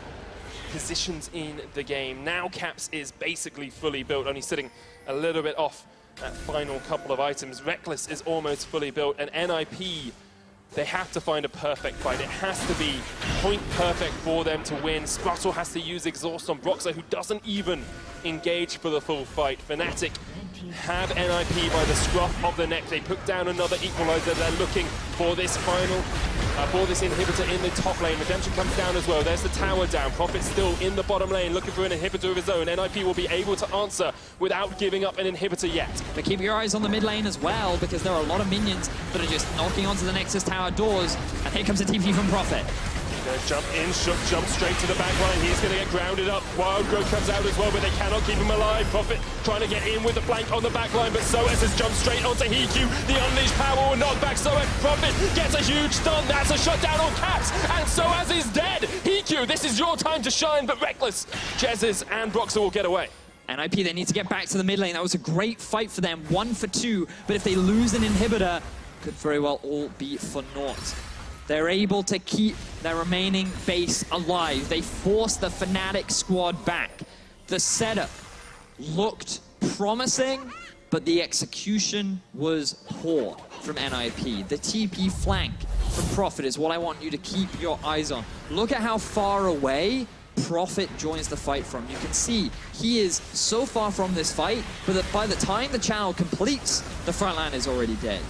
positions in the game. Now Caps is basically fully built, only sitting a little bit off that final couple of items. Reckless is almost fully built, and NIP, they have to find a perfect fight. It has to be point perfect for them to win. Spruttle has to use Exhaust on Broxah, who doesn't even engage for the full fight. Fnatic have NIP by the scruff of the neck. They put down another equalizer. They're looking for this final, for this inhibitor in the top lane. Redemption comes down as well. There's the tower down. Prophet still in the bottom lane, looking for an inhibitor of his own. NIP will be able to answer without giving up an inhibitor yet. But keep your eyes on the mid lane as well, because there are a lot of minions that are just knocking onto the Nexus tower doors. And here comes a TP from Prophet. Gonna jump in, jump straight to the back line. He's gonna get grounded up. Wild Growth comes out as well, but they cannot keep him alive. Prophet trying to get in with the flank on the back line, but Soas has jumped straight onto Hiku. The unleashed power will knock back Soas. Prophet gets a huge stun. That's a shutdown on Caps, and Soas is dead. Hiku, this is your time to shine, but Reckless, Jezz, and Broxah will get away. NIP, they need to get back to the mid lane. That was a great fight for them, 1 for 2, but if they lose an inhibitor, could very well all be for naught. They're able to keep their remaining base alive. They forced the Fnatic squad back. The setup looked promising, but the execution was poor from NIP. The TP flank from Prophet is what I want you to keep your eyes on. Look at how far away Prophet joins the fight from. You can see he is so far from this fight, but that by the time the channel completes, the front line is already dead.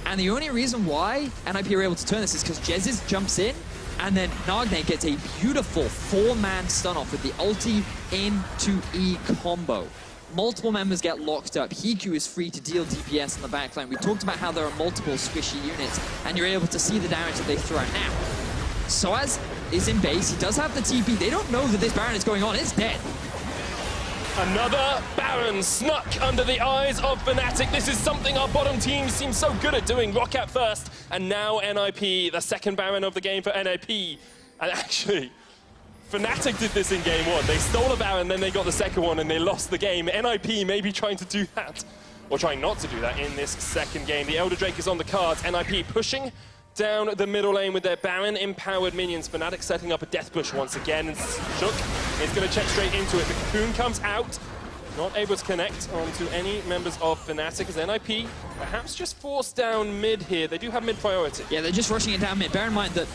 And the only reason why NIP are able to turn this is because Jezz jumps in, and then Nagne gets a beautiful 4-man stun off with the ulti into E combo. Multiple members get locked up. Hiku is free to deal DPS in the backline. We talked about how there are multiple squishy units, and you're able to see the damage that they throw out. Now, Soaz is in base. He does have the TP. They don't know that this Baron is going on. It's dead. Another Baron snuck under the eyes of Fnatic. This is something our bottom team seems so good at doing. Roccat first, and now NIP, the second Baron of the game for NIP. And actually, Fnatic did this in game 1. They stole a Baron, then they got the second one, and they lost the game. NIP may be trying to do that, or trying not to do that in this second game. The Elder Drake is on the cards. NIP pushing down the middle lane with their Baron-empowered minions. Fnatic setting up a death push once again, and Shook is going to check straight into it. The Cocoon comes out, not able to connect onto any members of Fnatic, as NIP perhaps just forced down mid here. They do have mid priority. Yeah, they're just rushing it down mid. Bear in mind that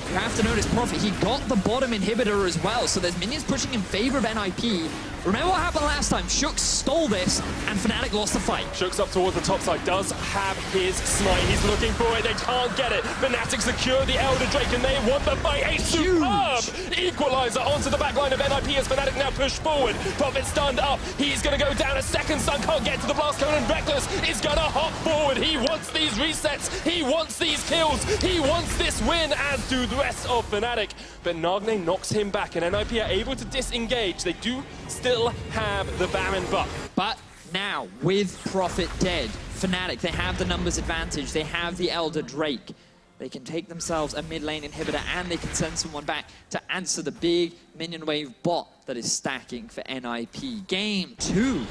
you have to notice Prophet, he got the bottom inhibitor as well, so there's minions pushing in favor of NIP. Remember what happened last time? Shook stole this, and Fnatic lost the fight. Shook's up towards the top side, does have his smite. He's looking for it, they can't get it. Fnatic secure the Elder Drake, and they want the fight. A superb equalizer onto the back line of NIP as Fnatic now push forward. Prophet stunned up, he's gonna go down. A second stun, can't get to the blast cone, and Reckless is gonna hop forward. He wants these resets, he wants these kills, he wants this win, as do the rest of Fnatic. But Nagne knocks him back, and NIP are able to disengage. They do still have the Baron buff. But now, with Prophet dead, Fnatic, they have the numbers advantage. They have the Elder Drake. They can take themselves a mid lane inhibitor, and they can send someone back to answer the big minion wave bot that is stacking for NIP. Game 2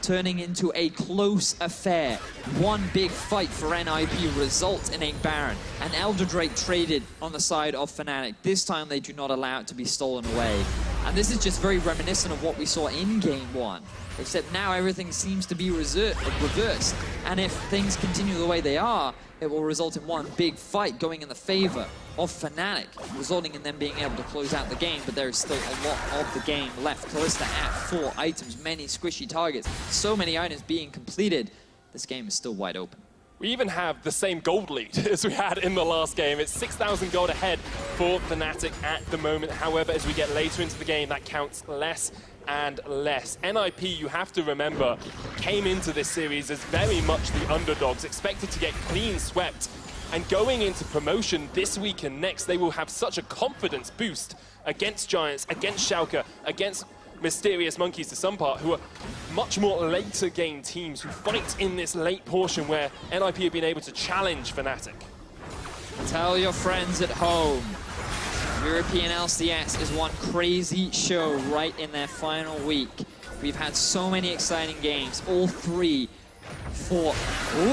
turning into a close affair. One big fight for NIP results in a Baron. An Elder Drake traded on the side of Fnatic. This time they do not allow it to be stolen away. And this is just very reminiscent of what we saw in game 1. Except now everything seems to be reversed. And if things continue the way they are, it will result in one big fight going in the favor of Fnatic, resulting in them being able to close out the game, but there is still a lot of the game left. Kalista at 4 items, many squishy targets, so many items being completed. This game is still wide open. We even have the same gold lead as we had in the last game. It's 6,000 gold ahead for Fnatic at the moment. However, as we get later into the game, that counts less and less. NIP, you have to remember, came into this series as very much the underdogs, expected to get clean swept. And going into promotion this week and next, they will have such a confidence boost against Giants, against Schalke, against Mysterious Monkeys to some part, who are much more later game teams who fight in this late portion where NIP have been able to challenge Fnatic. Tell your friends at home, European LCS is one crazy show right in their final week. We've had so many exciting games, all 3 for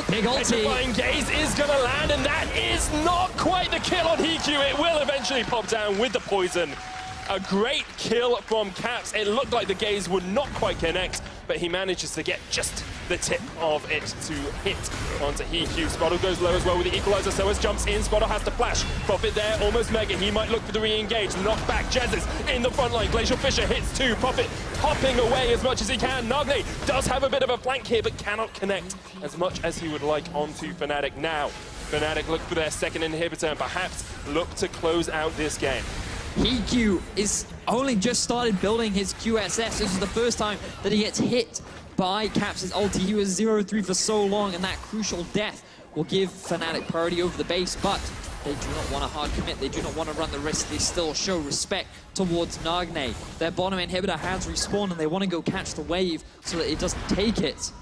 big ulti. Petrifying Gaze is gonna land, and that is not quite the kill on Hiku. It will eventually pop down with the poison. A great kill from Caps. It looked like the Gaze would not quite connect, but he manages to get just the tip of it to hit onto Hiku. Spottle goes low as well with the equalizer, so as jumps in, Spottle has to flash. Prophet there, almost mega. He might look for the re-engage. Knock back, Jezz is in the front line. Glacial Fissure hits 2. Prophet hopping away as much as he can. Nagne does have a bit of a flank here, but cannot connect as much as he would like onto Fnatic. Now, Fnatic look for their second inhibitor and perhaps look to close out this game. Hiku is only just started building his QSS. This is the first time that he gets hit by Caps' ulti. He was 0-3 for so long, and that crucial death will give Fnatic priority over the base, but they do not want to hard commit. They do not want to run the risk. They still show respect towards Nagne. Their bottom inhibitor has respawned, and they want to go catch the wave so that it doesn't take it.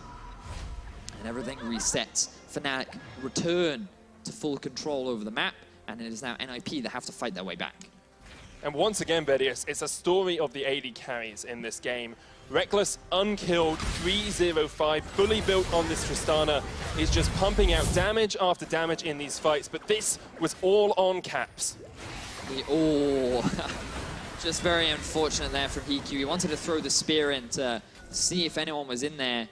And everything resets. Fnatic return to full control over the map, and it is now NIP that have to fight their way back. And once again, Bedius, it's a story of the AD carries in this game. Reckless, unkilled, 3-0-5, fully built on this Tristana, is just pumping out damage after damage in these fights, but this was all on Caps. Just very unfortunate there from Hiku. He wanted to throw the spear in to see if anyone was in there.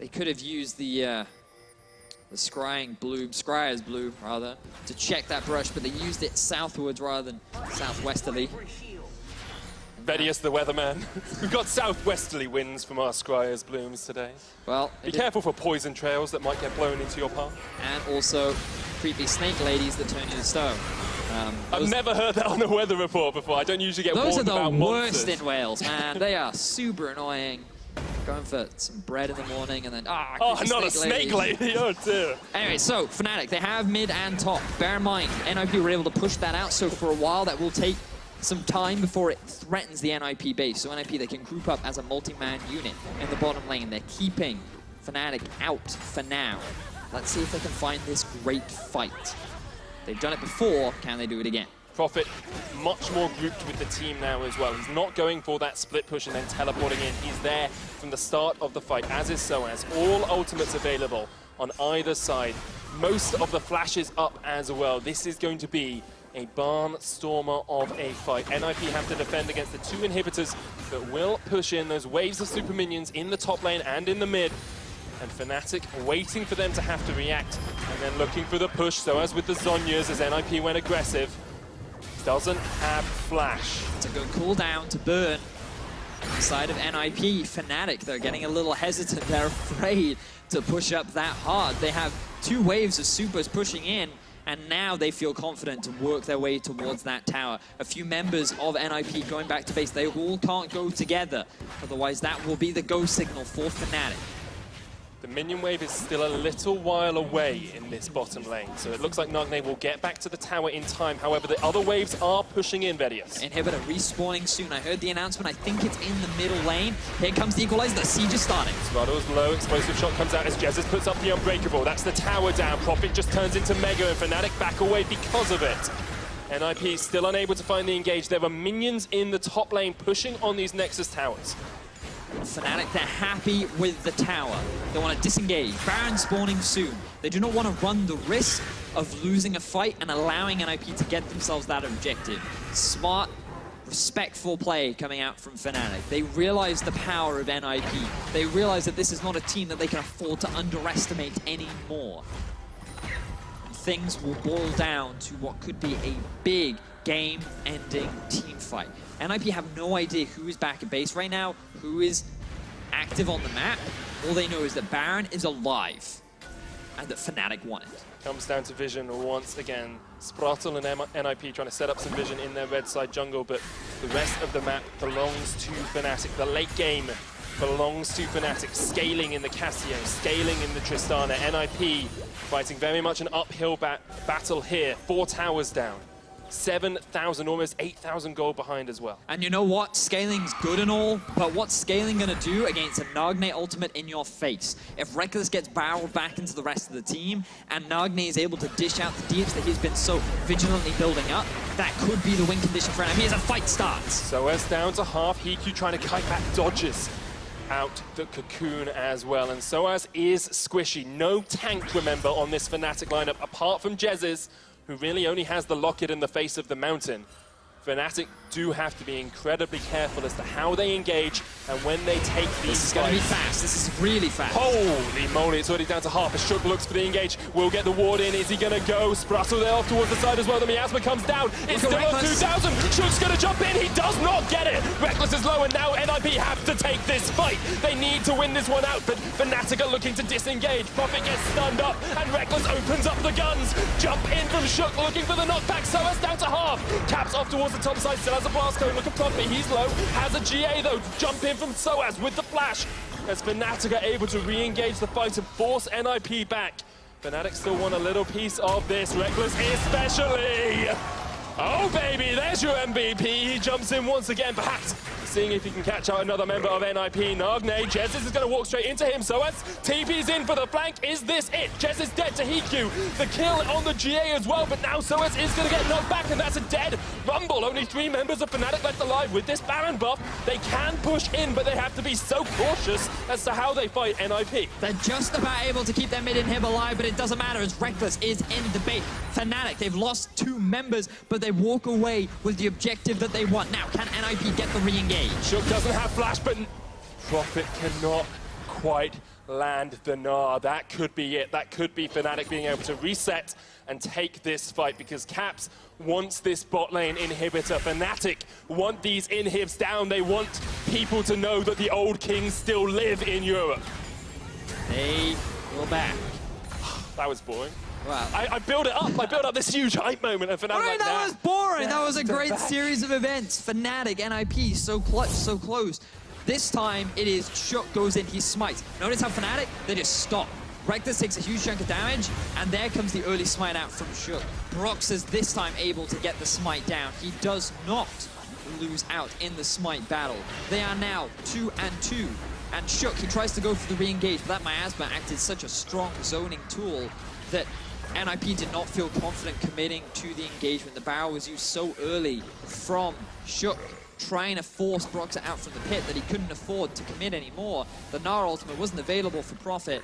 They could have used the Scryer's Bloom, rather, to check that brush, but they used it southwards rather than southwesterly. And Vedius the weatherman. We've got southwesterly winds from our Scryer's blooms today. Well, be careful for poison trails that might get blown into your path. And also creepy snake ladies that turn you to stone. I've never heard that on a weather report before. I don't usually get warned about monsters. Those are the worst in Wales, man. They are super annoying. Going for some bread in the morning and then, not a snake lady, oh dear. Anyway, so Fnatic, they have mid and top. Bear in mind, NIP were able to push that out, so for a while that will take some time before it threatens the NIP base. So NIP, they can group up as a multi-man unit in the bottom lane. They're keeping Fnatic out for now. Let's see if they can find this great fight. They've done it before, can they do it again? Prophet much more grouped with the team now as well. He's not going for that split push and then teleporting in. He's there from the start of the fight, as is Soaz. All ultimates available on either side. Most of the flashes up as well. This is going to be a barnstormer of a fight. NIP have to defend against the two inhibitors that will push in those waves of super minions in the top lane and in the mid. And Fnatic waiting for them to have to react and then looking for the push. So as with the Zhonyas, as NIP went aggressive, doesn't have flash. It's a good cooldown to burn. On the side of NIP, Fnatic, they're getting a little hesitant. They're afraid to push up that hard. They have two waves of supers pushing in, and now they feel confident to work their way towards that tower. A few members of NIP going back to base. They all can't go together. Otherwise, that will be the go signal for Fnatic. The minion wave is still a little while away in this bottom lane, so it looks like Nagne will get back to the tower in time. However, the other waves are pushing in, Vedius. Inhibitor respawning soon. I heard the announcement. I think it's in the middle lane. Here comes the equalizer. The siege is starting. Sprattle's low. Explosive shot comes out as Jesus puts up the Unbreakable. That's the tower down. Prophet just turns into Mega, and Fnatic back away because of it. NIP still unable to find the engage. There are minions in the top lane pushing on these Nexus towers. Fnatic, they're happy with the tower. They want to disengage. Baron spawning soon. They do not want to run the risk of losing a fight and allowing NIP to get themselves that objective. Smart, respectful play coming out from Fnatic. They realize the power of NIP. They realize that this is not a team that they can afford to underestimate anymore. And things will boil down to what could be a big game-ending team fight. NIP have no idea who is back at base right now, who is active on the map. All they know is that Baron is alive and that Fnatic won it. Comes down to vision once again. Sprattle and NIP trying to set up some vision in their red side jungle, but the rest of the map belongs to Fnatic. The late game belongs to Fnatic. Scaling in the Cassio, scaling in the Tristana. NIP fighting very much an uphill battle here. 4 towers down. 7,000, almost 8,000 gold behind as well. And you know what? Scaling's good and all, but what's Scaling gonna do against a Nagne ultimate in your face? If Reckless gets barreled back into the rest of the team, and Nagne is able to dish out the deeps that he's been so vigilantly building up, that could be the win condition for NIP as a fight starts. So as down to half, Hiku trying to kite back dodges out the cocoon as well. And Soaz is squishy. No tank, remember, on this Fnatic lineup, apart from Jez's, who really only has the locket in the face of the mountain. Fnatic do have to be incredibly careful as to how they engage and when they take these This is going to be fast. This is really fast. Holy moly, it's already down to half. As Shook looks for the engage, will get the ward in. Is he going to go? Sprattle there off towards the side as well. The Miasma comes down. It's still on 2,000. Shook's going to jump in. He does not get it. Reckless is low, and now NIP have to take this fight. They need to win this one out, but Fnatic are looking to disengage. Prophet gets stunned up, and Reckless opens up the guns. Jump in from Shook, looking for the knockback. Soaz down to half. Caps off towards the top side, still has a blast cone. Look at Prophet, he's low. Has a GA though. Jump in from Soaz with the flash. As Fnatic are able to re-engage the fight and force NIP back. Fnatic still want a little piece of this. Reckless especially. Oh baby, there's your MVP. He jumps in once again, perhaps seeing if he can catch out another member of NIP. Nagne, Jez is going to walk straight into him. Soaz TP's in for the flank. Is this it? Jez is dead to Hiku. The kill on the GA as well, but now Soaz is going to get knocked back, and that's a dead Rumble. Only 3 members of Fnatic left alive. With this Baron buff, they can push in, but they have to be so cautious as to how they fight NIP. They're just about able to keep their mid inhib alive, but it doesn't matter as Reckless is in debate. Fnatic, they've lost 2 members, but they walk away with the objective that they want. Now, can NIP get the re-engage? Shook doesn't have flash, but Prophet cannot quite land the Gnar. That could be it. That could be Fnatic being able to reset and take this fight, because Caps wants this bot lane inhibitor. Fnatic want these inhibs down. They want people to know that the old kings still live in Europe. They go back. That was boring. Wow. I built it up. I built up this huge hype moment, and Fnatic like that was boring. Yeah, that was a great back. series of events. Fnatic, NIP, so clutch, so close. This time it is Shook goes in, he smites. Notice how Fnatic, they just stop. Reckless takes a huge chunk of damage, and there comes the early smite out from Shook. Brox is this time able to get the smite down. He does not lose out in the smite battle. They are now 2-2. And Shook, he tries to go for the re-engage, but that miasma acted such a strong zoning tool that NIP did not feel confident committing to the engagement. The barrel was used so early from Shook, trying to force Brox out from the pit that he couldn't afford to commit anymore. The Gnar ultimate wasn't available for Profit.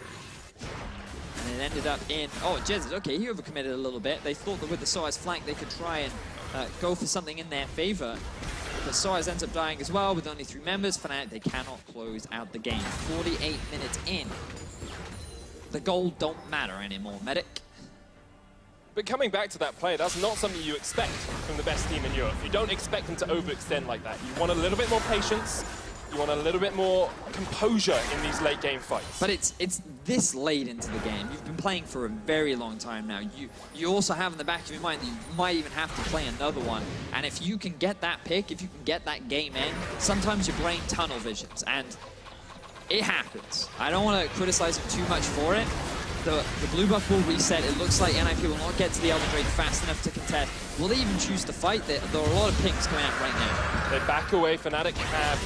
And it ended up in, oh, Jesus, okay, he overcommitted a little bit. They thought that with the Soaz flank, they could try and go for something in their favor. But Soaz ends up dying as well with only 3 members. Fnatic, they cannot close out the game. 48 minutes in. The gold don't matter anymore, Medic. But coming back to that play, that's not something you expect from the best team in Europe. You don't expect them to overextend like that. You want a little bit more patience. You want a little bit more composure in these late game fights. But it's this late into the game. You've been playing for a very long time now. You also have in the back of your mind that you might even have to play another one. And if you can get that pick, if you can get that game in, sometimes your brain tunnel visions. And it happens. I don't want to criticize him too much for it. The blue buff will reset. It looks like NIP will not get to the Elder Drake fast enough to contest. Will they even choose to fight? There are a lot of pings coming out right now. They back away. Fnatic have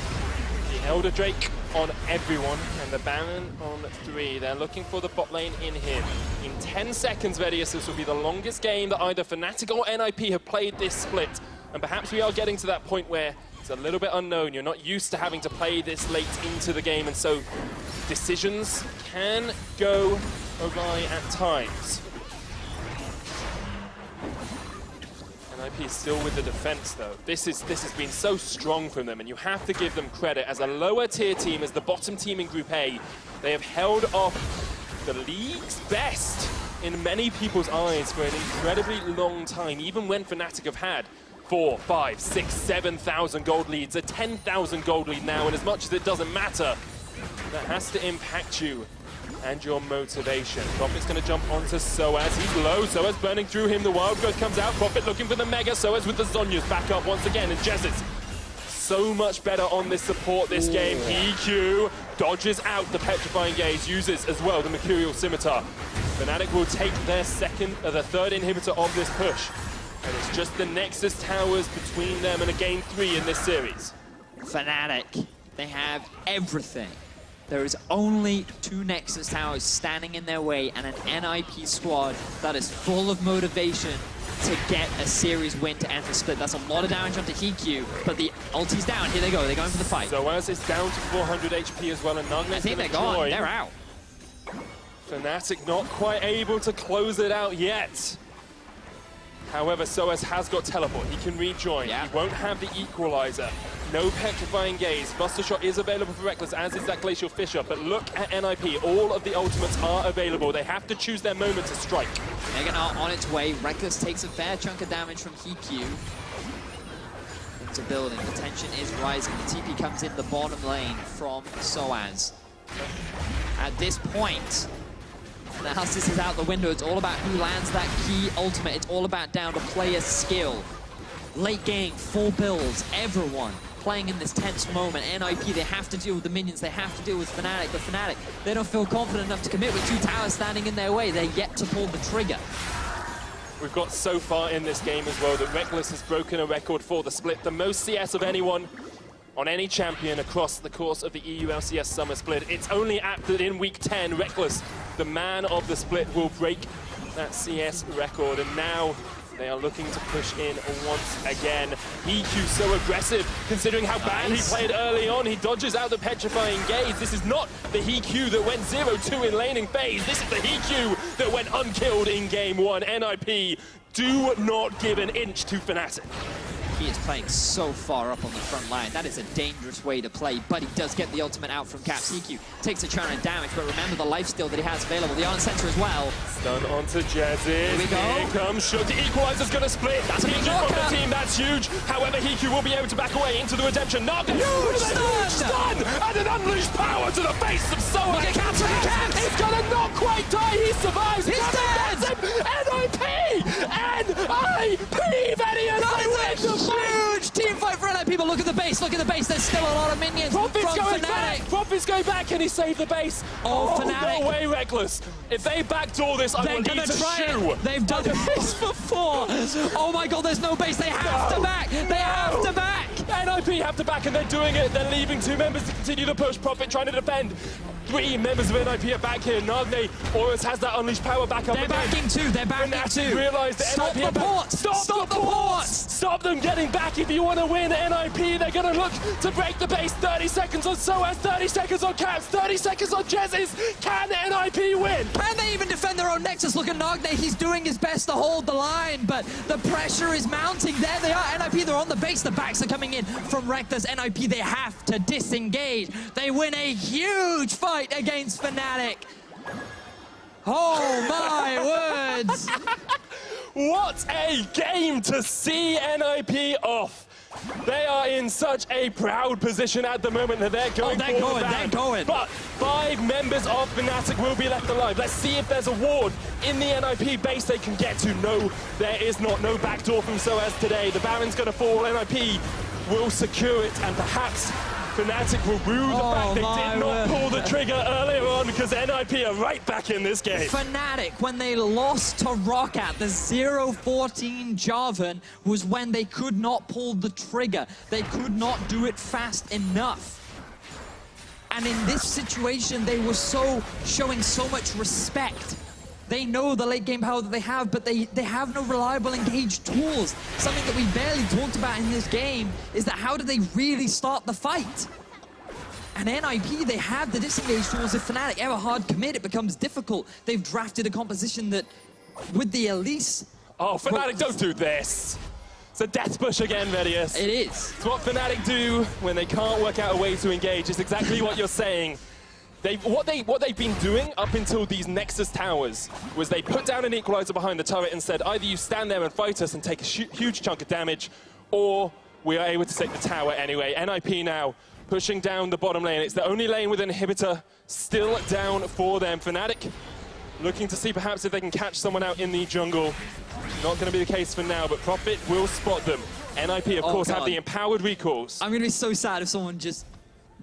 the Elder Drake on everyone and the Baron on 3. They're looking for the bot lane in here. In 10 seconds, Vedius, this will be the longest game that either Fnatic or NIP have played this split. And perhaps we are getting to that point where it's a little bit unknown. You're not used to having to play this late into the game, and so decisions can go awry at times. NIP is still with the defense, though. This has been so strong from them, and you have to give them credit. As a lower tier team, as the bottom team in Group A, they have held off the league's best in many people's eyes for an incredibly long time, even when Fnatic have had 4, 5, 6, 7,000 gold leads, a 10,000 gold lead now, and as much as it doesn't matter, that has to impact you and your motivation. Profit's going to jump onto Soaz. He's low. Soaz burning through him. The Wild Growth comes out. Profit looking for the Mega. Soaz with the Zhonya's back up once again. And Jesus, so much better on this support this game. EQ dodges out the Petrifying Gaze. Uses as well the Mercurial Scimitar. Fnatic will take their third inhibitor of this push. And it's just the Nexus towers between them and a game 3 in this series. Fnatic, they have everything. There is only 2 Nexus towers standing in their way and an NIP squad that is full of motivation to get a series win to end the split. That's a lot of damage onto Hiku, but the ulti's down. Here they go. They're going for the fight. Soaz is down to 400 HP as well, and Nugget's I think they're gone. They're out. Fnatic not quite able to close it out yet. However, Soaz has got teleport. He can rejoin. Yeah. He won't have the equalizer. No Petrifying Gaze. Buster Shot is available for Reckless, as is that Glacial Fissure. But look at NIP. All of the ultimates are available. They have to choose their moment to strike. Mega Gnar on its way. Reckless takes a fair chunk of damage from Hiku. Into building. The tension is rising. The TP comes in the bottom lane from Soaz. At this point, the Hustis is out the window. It's all about who lands that key ultimate. It's all about down to player skill. Late game, full builds, everyone playing in this tense moment. NIP, they have to deal with the minions. They have to deal with Fnatic. But Fnatic, they don't feel confident enough to commit with 2 towers standing in their way. They're yet to pull the trigger. We've got so far in this game as well that Reckless has broken a record for the split. The most CS of anyone on any champion across the course of the EU LCS Summer Split. It's only apt that in Week 10, Reckless, the man of the split, will break that CS record. And now they are looking to push in once again. EQ so aggressive, considering how bad he played early on. He dodges out the Petrifying Gaze. This is not the EQ that went 0-2 in laning phase. This is the EQ that went unkilled in game 1. NIP do not give an inch to Fnatic. NIP is playing so far up on the front line. That is a dangerous way to play, but he does get the ultimate out from Caps. EQ takes a chunk of damage, but remember the lifesteal that he has available. The on-sensor as well. Stun onto Jezzy. Here we go. Here comes Shook. The equalizer's going to split. That's a big Hiku from knockout. the team, that's huge. However, Hiku will be able to back away into the redemption. Not Huge stun! And an unleashed power to the face of Soa. Look at Caps, look at Caps. He's going to not quite die. He survives. He's dead. NIP! NIP! Vedian, That is a huge team fight for NIP, but look at the base, look at the base. There's still a lot of minions Profit's from going Fnatic. back! Profit's going back! Can he save the base? Oh, Fnatic. No way, Reckless. If they backdoor this, I They're will gonna eat a try shoe. it. They've done this before. Oh my god, there's no base. They have to back. They have to back. NIP have to back and they're doing it. They're leaving 2 members to continue the push. Profit trying to defend. 3 members of NIP are back here. Nagne always has that unleashed power back up They're again. backing too. They're backing Fnatic too. realised that Stop NIP the are back. ports. Stop the ports. Stop them getting back if you want to win. NIP, they're going to look to break the base. 30 seconds on Soaz, 30 seconds on Caps, 30 seconds on Jezzy's. Can NIP win? Can they even defend their own Nexus? Look at Nagne. He's doing his best to hold the line, but the pressure is mounting. There they are. NIP, they're on the base. The backs are coming in from Reckless. NIP, they have to disengage. They win a huge fight against Fnatic. Oh my words. What a game to see NIP off. They are in such a proud position at the moment that they're going they're for the going, ban. they're going. But 5 members of Fnatic will be left alive. Let's see if there's a ward in the NIP base they can get to. No, there is not. No backdoor from Soaz today. The Baron's going to fall. NIP will secure it, and perhaps Fnatic will rue the fact they did not pull the trigger earlier on, because NIP are right back in this game. Fnatic, when they lost to Roccat, the 0-14 Jarvan was when they could not pull the trigger. They could not do it fast enough. And in this situation, they were showing so much respect. They know the late game power that they have, but they have no reliable engaged tools. Something that we barely talked about in this game is that how do they really start the fight? And NIP, they have the disengage tools. If Fnatic ever hard commit, it becomes difficult. They've drafted a composition that, with the Elise... Oh, Fnatic, don't do this. It's a death push again, Vedius. It is. It's what Fnatic do when they can't work out a way to engage. It's exactly what you're saying. What they've been doing up until these Nexus towers was they put down an equalizer behind the turret and said, either you stand there and fight us and take a huge chunk of damage, or we are able to take the tower anyway. NIP now pushing down the bottom lane. It's the only lane with an inhibitor still down for them. Fnatic looking to see perhaps if they can catch someone out in the jungle. Not going to be the case for now, but Profit will spot them. NIP, of course, have the empowered recalls. I'm going to be so sad if someone just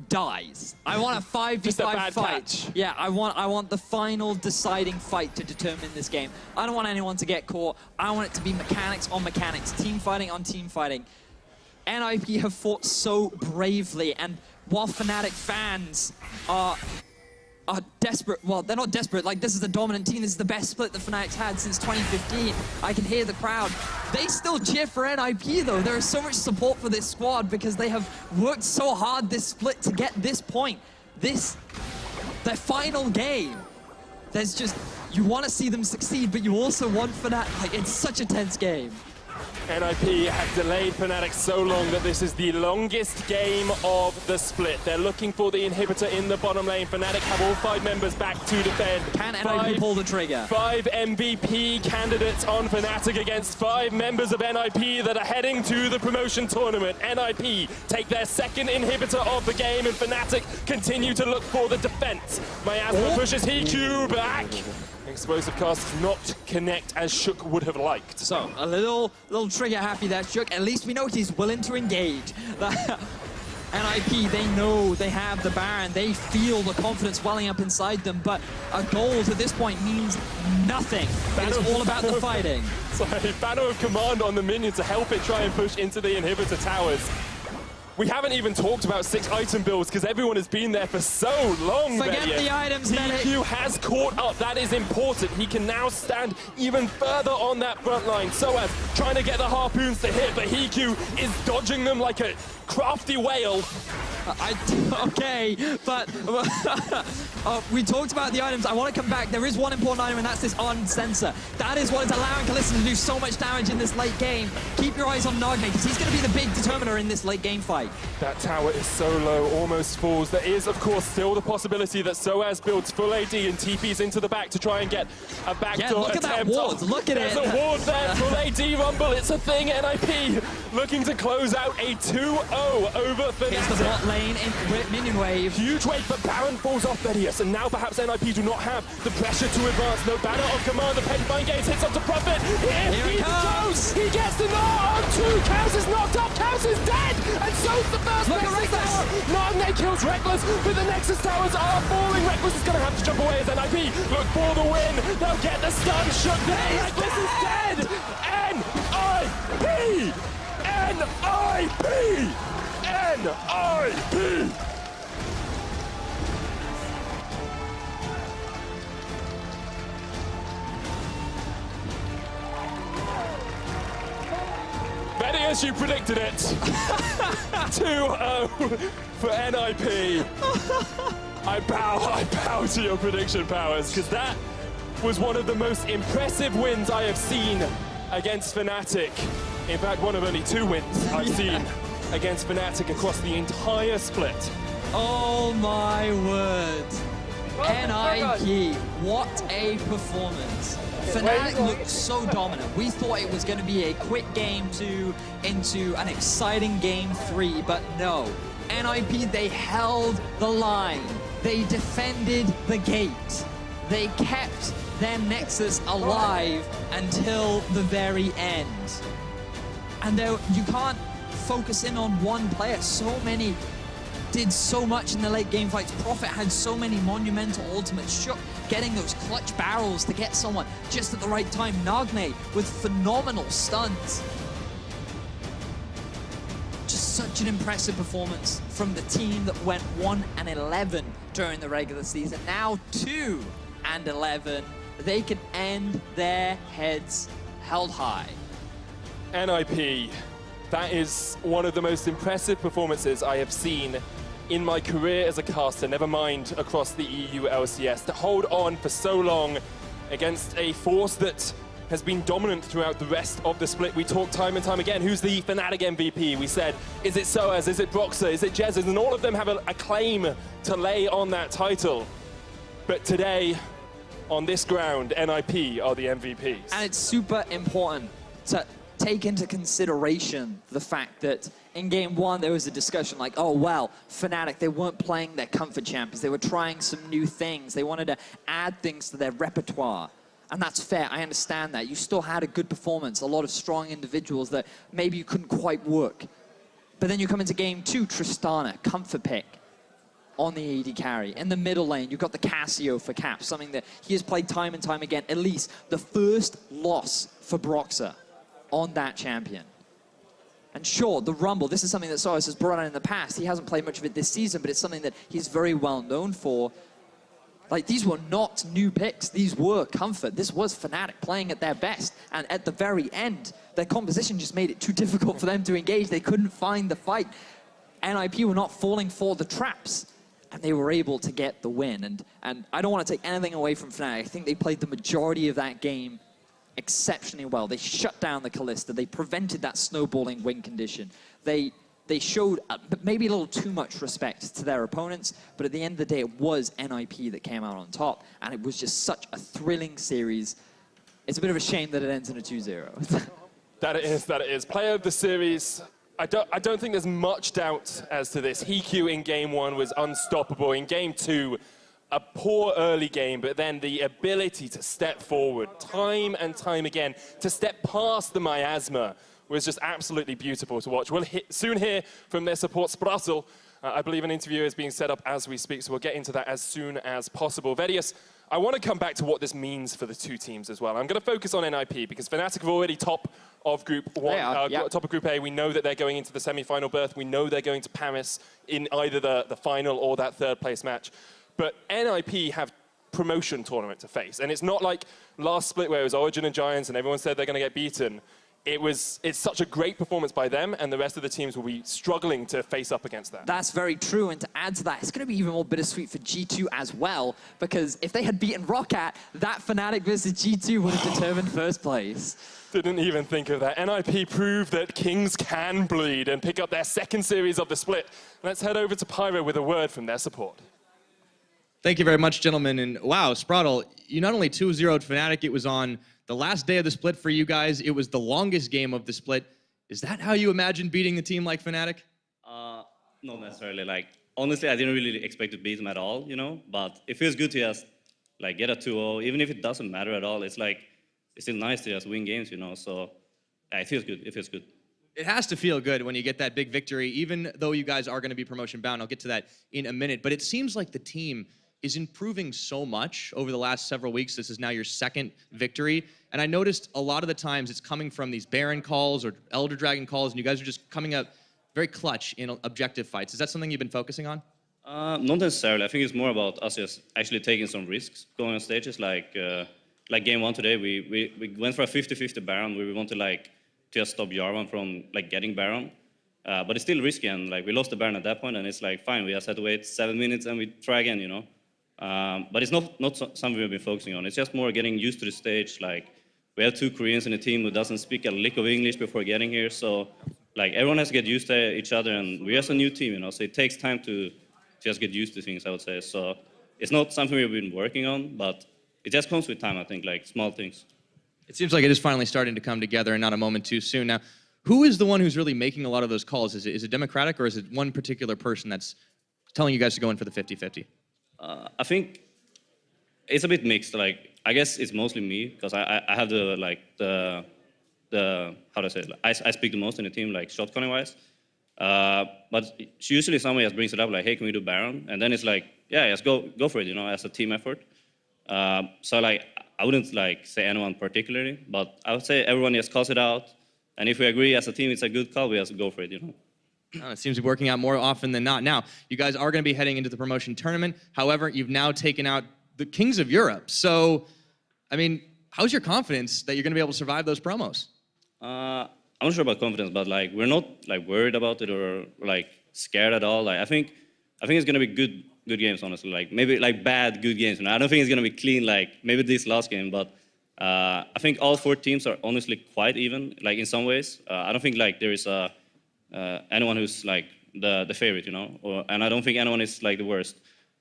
dies. I want a 5v5 Just a bad fight. patch. Yeah, I want the final deciding fight to determine this game. I don't want anyone to get caught. I want it to be mechanics on mechanics, team fighting on team fighting. NIP have fought so bravely, and while Fnatic fans are desperate, well, they're not desperate, like this is the dominant team, this is the best split that Fnatic's had since 2015. I can hear the crowd. They still cheer for NIP though. There is so much support for this squad because they have worked so hard this split to get this point. Their final game. There's just, you want to see them succeed, but you also want Fnatic, like it's such a tense game. NIP have delayed Fnatic so long that this is the longest game of the split. They're looking for the inhibitor in the bottom lane. Fnatic have all 5 members back to defend. Can NIP pull the trigger? 5 MVP candidates on Fnatic against 5 members of NIP that are heading to the promotion tournament. NIP take their second inhibitor of the game, and Fnatic continue to look for the defense. Miasma pushes Hiku back. Explosive cast does not connect as Shook would have liked. So, a little trigger happy there, Shook. At least we know he's willing to engage. NIP, they know they have the Baron. They feel the confidence welling up inside them, but a goal to this point means nothing. It's all about the fighting. Sorry, Banner of Command on the minion to help it try and push into the inhibitor towers. We haven't even talked about 6 item builds because everyone has been there for so long. Forget the items, Medic. TQ has caught up. That is important. He can now stand even further on that front line. Soaz trying to get the harpoons to hit, but Hiku is dodging them like a crafty whale. Okay, but we talked about the items. I want to come back. There is one important item, and that's this ardent sensor. That is what is allowing Kalista to do so much damage in this late game. Keep your eyes on Nagne, because he's going to be the big determiner in this late game fight. That tower is so low, almost falls. There is, of course, still the possibility that Soaz builds full AD and TPs into the back to try and get a backdoor look at that attempt. ward. Look at There's it. a ward there. Full AD rumble. It's a thing. NIP looking to close out a 2-0 over Fnatic. Here's the bot lane in minion wave. Huge wave, but Baron falls off Vedius, and now perhaps NIP do not have the pressure to advance. No banner on command. The Penfine Gaze hits onto Prophet. Here it comes. He gets the knock. Two. Cows is knocked up. Cows is dead, and so's the first Nexus tower. Nagne kills Reckless, but the Nexus towers are falling. Reckless is going to have to jump away as NIP look for the win. They'll get the stun shook down. Reckless is dead. NIP. NIP. NIP. Vedius, you predicted it. 2-0 for NIP. I bow to your prediction powers, because that was one of the most impressive wins I have seen against Fnatic. In fact, one of only 2 wins I've seen against Fnatic across the entire split. Oh my word. NIP, what a performance. Fnatic looked so dominant. We thought it was going to be a quick game 2 into an exciting game 3, but no. NIP, they held the line. They defended the gate. They kept their Nexus alive until the very end. And you can't focus in on one player. So many did so much in the late game fights. Prophet had so many monumental ultimates. Shook getting those clutch barrels to get someone just at the right time. Nagne with phenomenal stuns. Just such an impressive performance from the team that went 1-11 during the regular season. Now 2-11. They can end their heads held high. NIP, that is one of the most impressive performances I have seen in my career as a caster, never mind across the EU LCS. To hold on for so long against a force that has been dominant throughout the rest of the split. We talked time and time again, who's the Fnatic MVP? We said, is it Soaz, is it Broxah, is it Jesus? And all of them have a claim to lay on that title. But today, on this ground, NIP are the MVPs. And it's super important to take into consideration the fact that in game 1 there was a discussion like, oh well, Fnatic, they weren't playing their comfort champions, they were trying some new things, they wanted to add things to their repertoire. And that's fair, I understand that. You still had a good performance, a lot of strong individuals that maybe you couldn't quite work. But then you come into game 2, Tristana, comfort pick on the AD carry. In the middle lane, you've got the Cassio for Cap, something that he has played time and time again. At least the first loss for Broxah on that champion. And sure, the Rumble, this is something that Soaz has brought on in the past. He hasn't played much of it this season, but it's something that he's very well known for. Like, these were not new picks. These were comfort. This was Fnatic playing at their best. And at the very end, their composition just made it too difficult for them to engage. They couldn't find the fight. NIP were not falling for the traps. And they were able to get the win. And I don't want to take anything away from Fnatic. I think they played the majority of that game exceptionally well. They shut down the Kalista. They prevented that snowballing win condition. They showed maybe a little too much respect to their opponents, but at the end of the day, it was NIP that came out on top, and it was just such a thrilling series. It's a bit of a shame that it ends in a 2-0. That it is. Player of the series, I don't think there's much doubt as to this. Hiku in game 1 was unstoppable. In game 2, a poor early game, but then the ability to step forward time and time again, to step past the miasma, was just absolutely beautiful to watch. We'll soon hear from their support, Sprazzle. I believe an interview is being set up as we speak, so we'll get into that as soon as possible. Vedius, I want to come back to what this means for the two teams as well. I'm going to focus on NIP, because Fnatic are already top of Group 1, top of Group A. We know that they're going into the semi-final berth. We know they're going to Paris in either the final or that third-place match. But NIP have promotion tournament to face. And it's not like last split where it was Origin and Giants and everyone said they're going to get beaten. it's such a great performance by them, and the rest of the teams will be struggling to face up against that. That's very true, and to add to that, it's going to be even more bittersweet for G2 as well, because if they had beaten Roccat, that Fnatic versus G2 would have determined first place. Didn't even think of that. NIP proved that Kings can bleed and pick up their second series of the split. Let's head over to Pyro with a word from their support. Thank you very much, gentlemen. And wow, Spraddle, you not only 2-0'd Fnatic, it was on the last day of the split for you guys. It was the longest game of the split. Is that how you imagine beating a team like Fnatic? Not necessarily. Like, honestly, I didn't really expect to beat them at all, you know? But it feels good to just, like, get a 2-0. Even if it doesn't matter at all, it's like, it's still nice to just win games, you know? So, yeah, it feels good. It feels good. It has to feel good when you get that big victory, even though you guys are going to be promotion bound. I'll get to that in a minute. But it seems like the team is improving so much over the last several weeks. This is now your second victory. And I noticed a lot of the times it's coming from these Baron calls or Elder Dragon calls, and you guys are just coming up very clutch in objective fights. Is that something you've been focusing on? Not necessarily. I think it's more about us just actually taking some risks going on stages. Like game one today, we went for a 50-50 Baron where we want to like just stop Jarvan from like getting Baron. But it's still risky, and like we lost the Baron at that point, and it's like fine, we just had to wait 7 minutes and we try again, you know. But it's not something we've been focusing on. It's just more getting used to the stage. Like we have 2 Koreans in the team who doesn't speak a lick of English before getting here, so like everyone has to get used to each other, and we're just a new team, you know. So it takes time to just get used to things, I would say. So it's not something we've been working on, but it just comes with time, I think, like small things. It seems like it is finally starting to come together and not a moment too soon. Now, who is the one who's really making a lot of those calls? Is it democratic, or is it one particular person that's telling you guys to go in for the 50-50? I think it's a bit mixed. Like I guess it's mostly me because I have the how do I say it? I speak the most in the team, like shot calling wise. But usually somebody just brings it up like, hey, can we do Baron? And then it's like, yeah, just go for it, you know, as a team effort. So like I wouldn't like say anyone particularly, but I would say everyone just calls it out. And if we agree as a team it's a good call, we have to go for it, you know. It seems to be working out more often than not. Now, you guys are going to be heading into the promotion tournament. However, you've now taken out the Kings of Europe. So, I mean, how's your confidence that you're going to be able to survive those promos? I'm not sure about confidence, but like we're not like worried about it or like scared at all. Like I think it's going to be good games, honestly. Like maybe like bad good games. You know? I don't think it's going to be clean like maybe this last game, but I think all 4 teams are honestly quite even. Like in some ways, I don't think like there is anyone who's like the favorite, you know, and I don't think anyone is like the worst.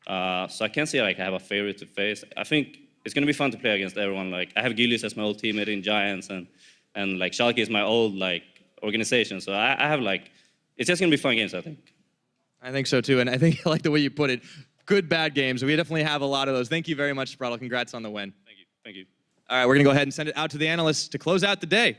So I can't say like I have a favorite to face. I think it's gonna be fun to play against everyone. Like I have Gillius as my old teammate in Giants, and like Schalke is my old like organization. So I have like it's just gonna be fun games, I think. I think so too, and I think I like the way you put it. Good bad games. We definitely have a lot of those. Thank you very much, Spraddle. Congrats on the win. Thank you. All right, we're gonna go ahead and send it out to the analysts to close out the day.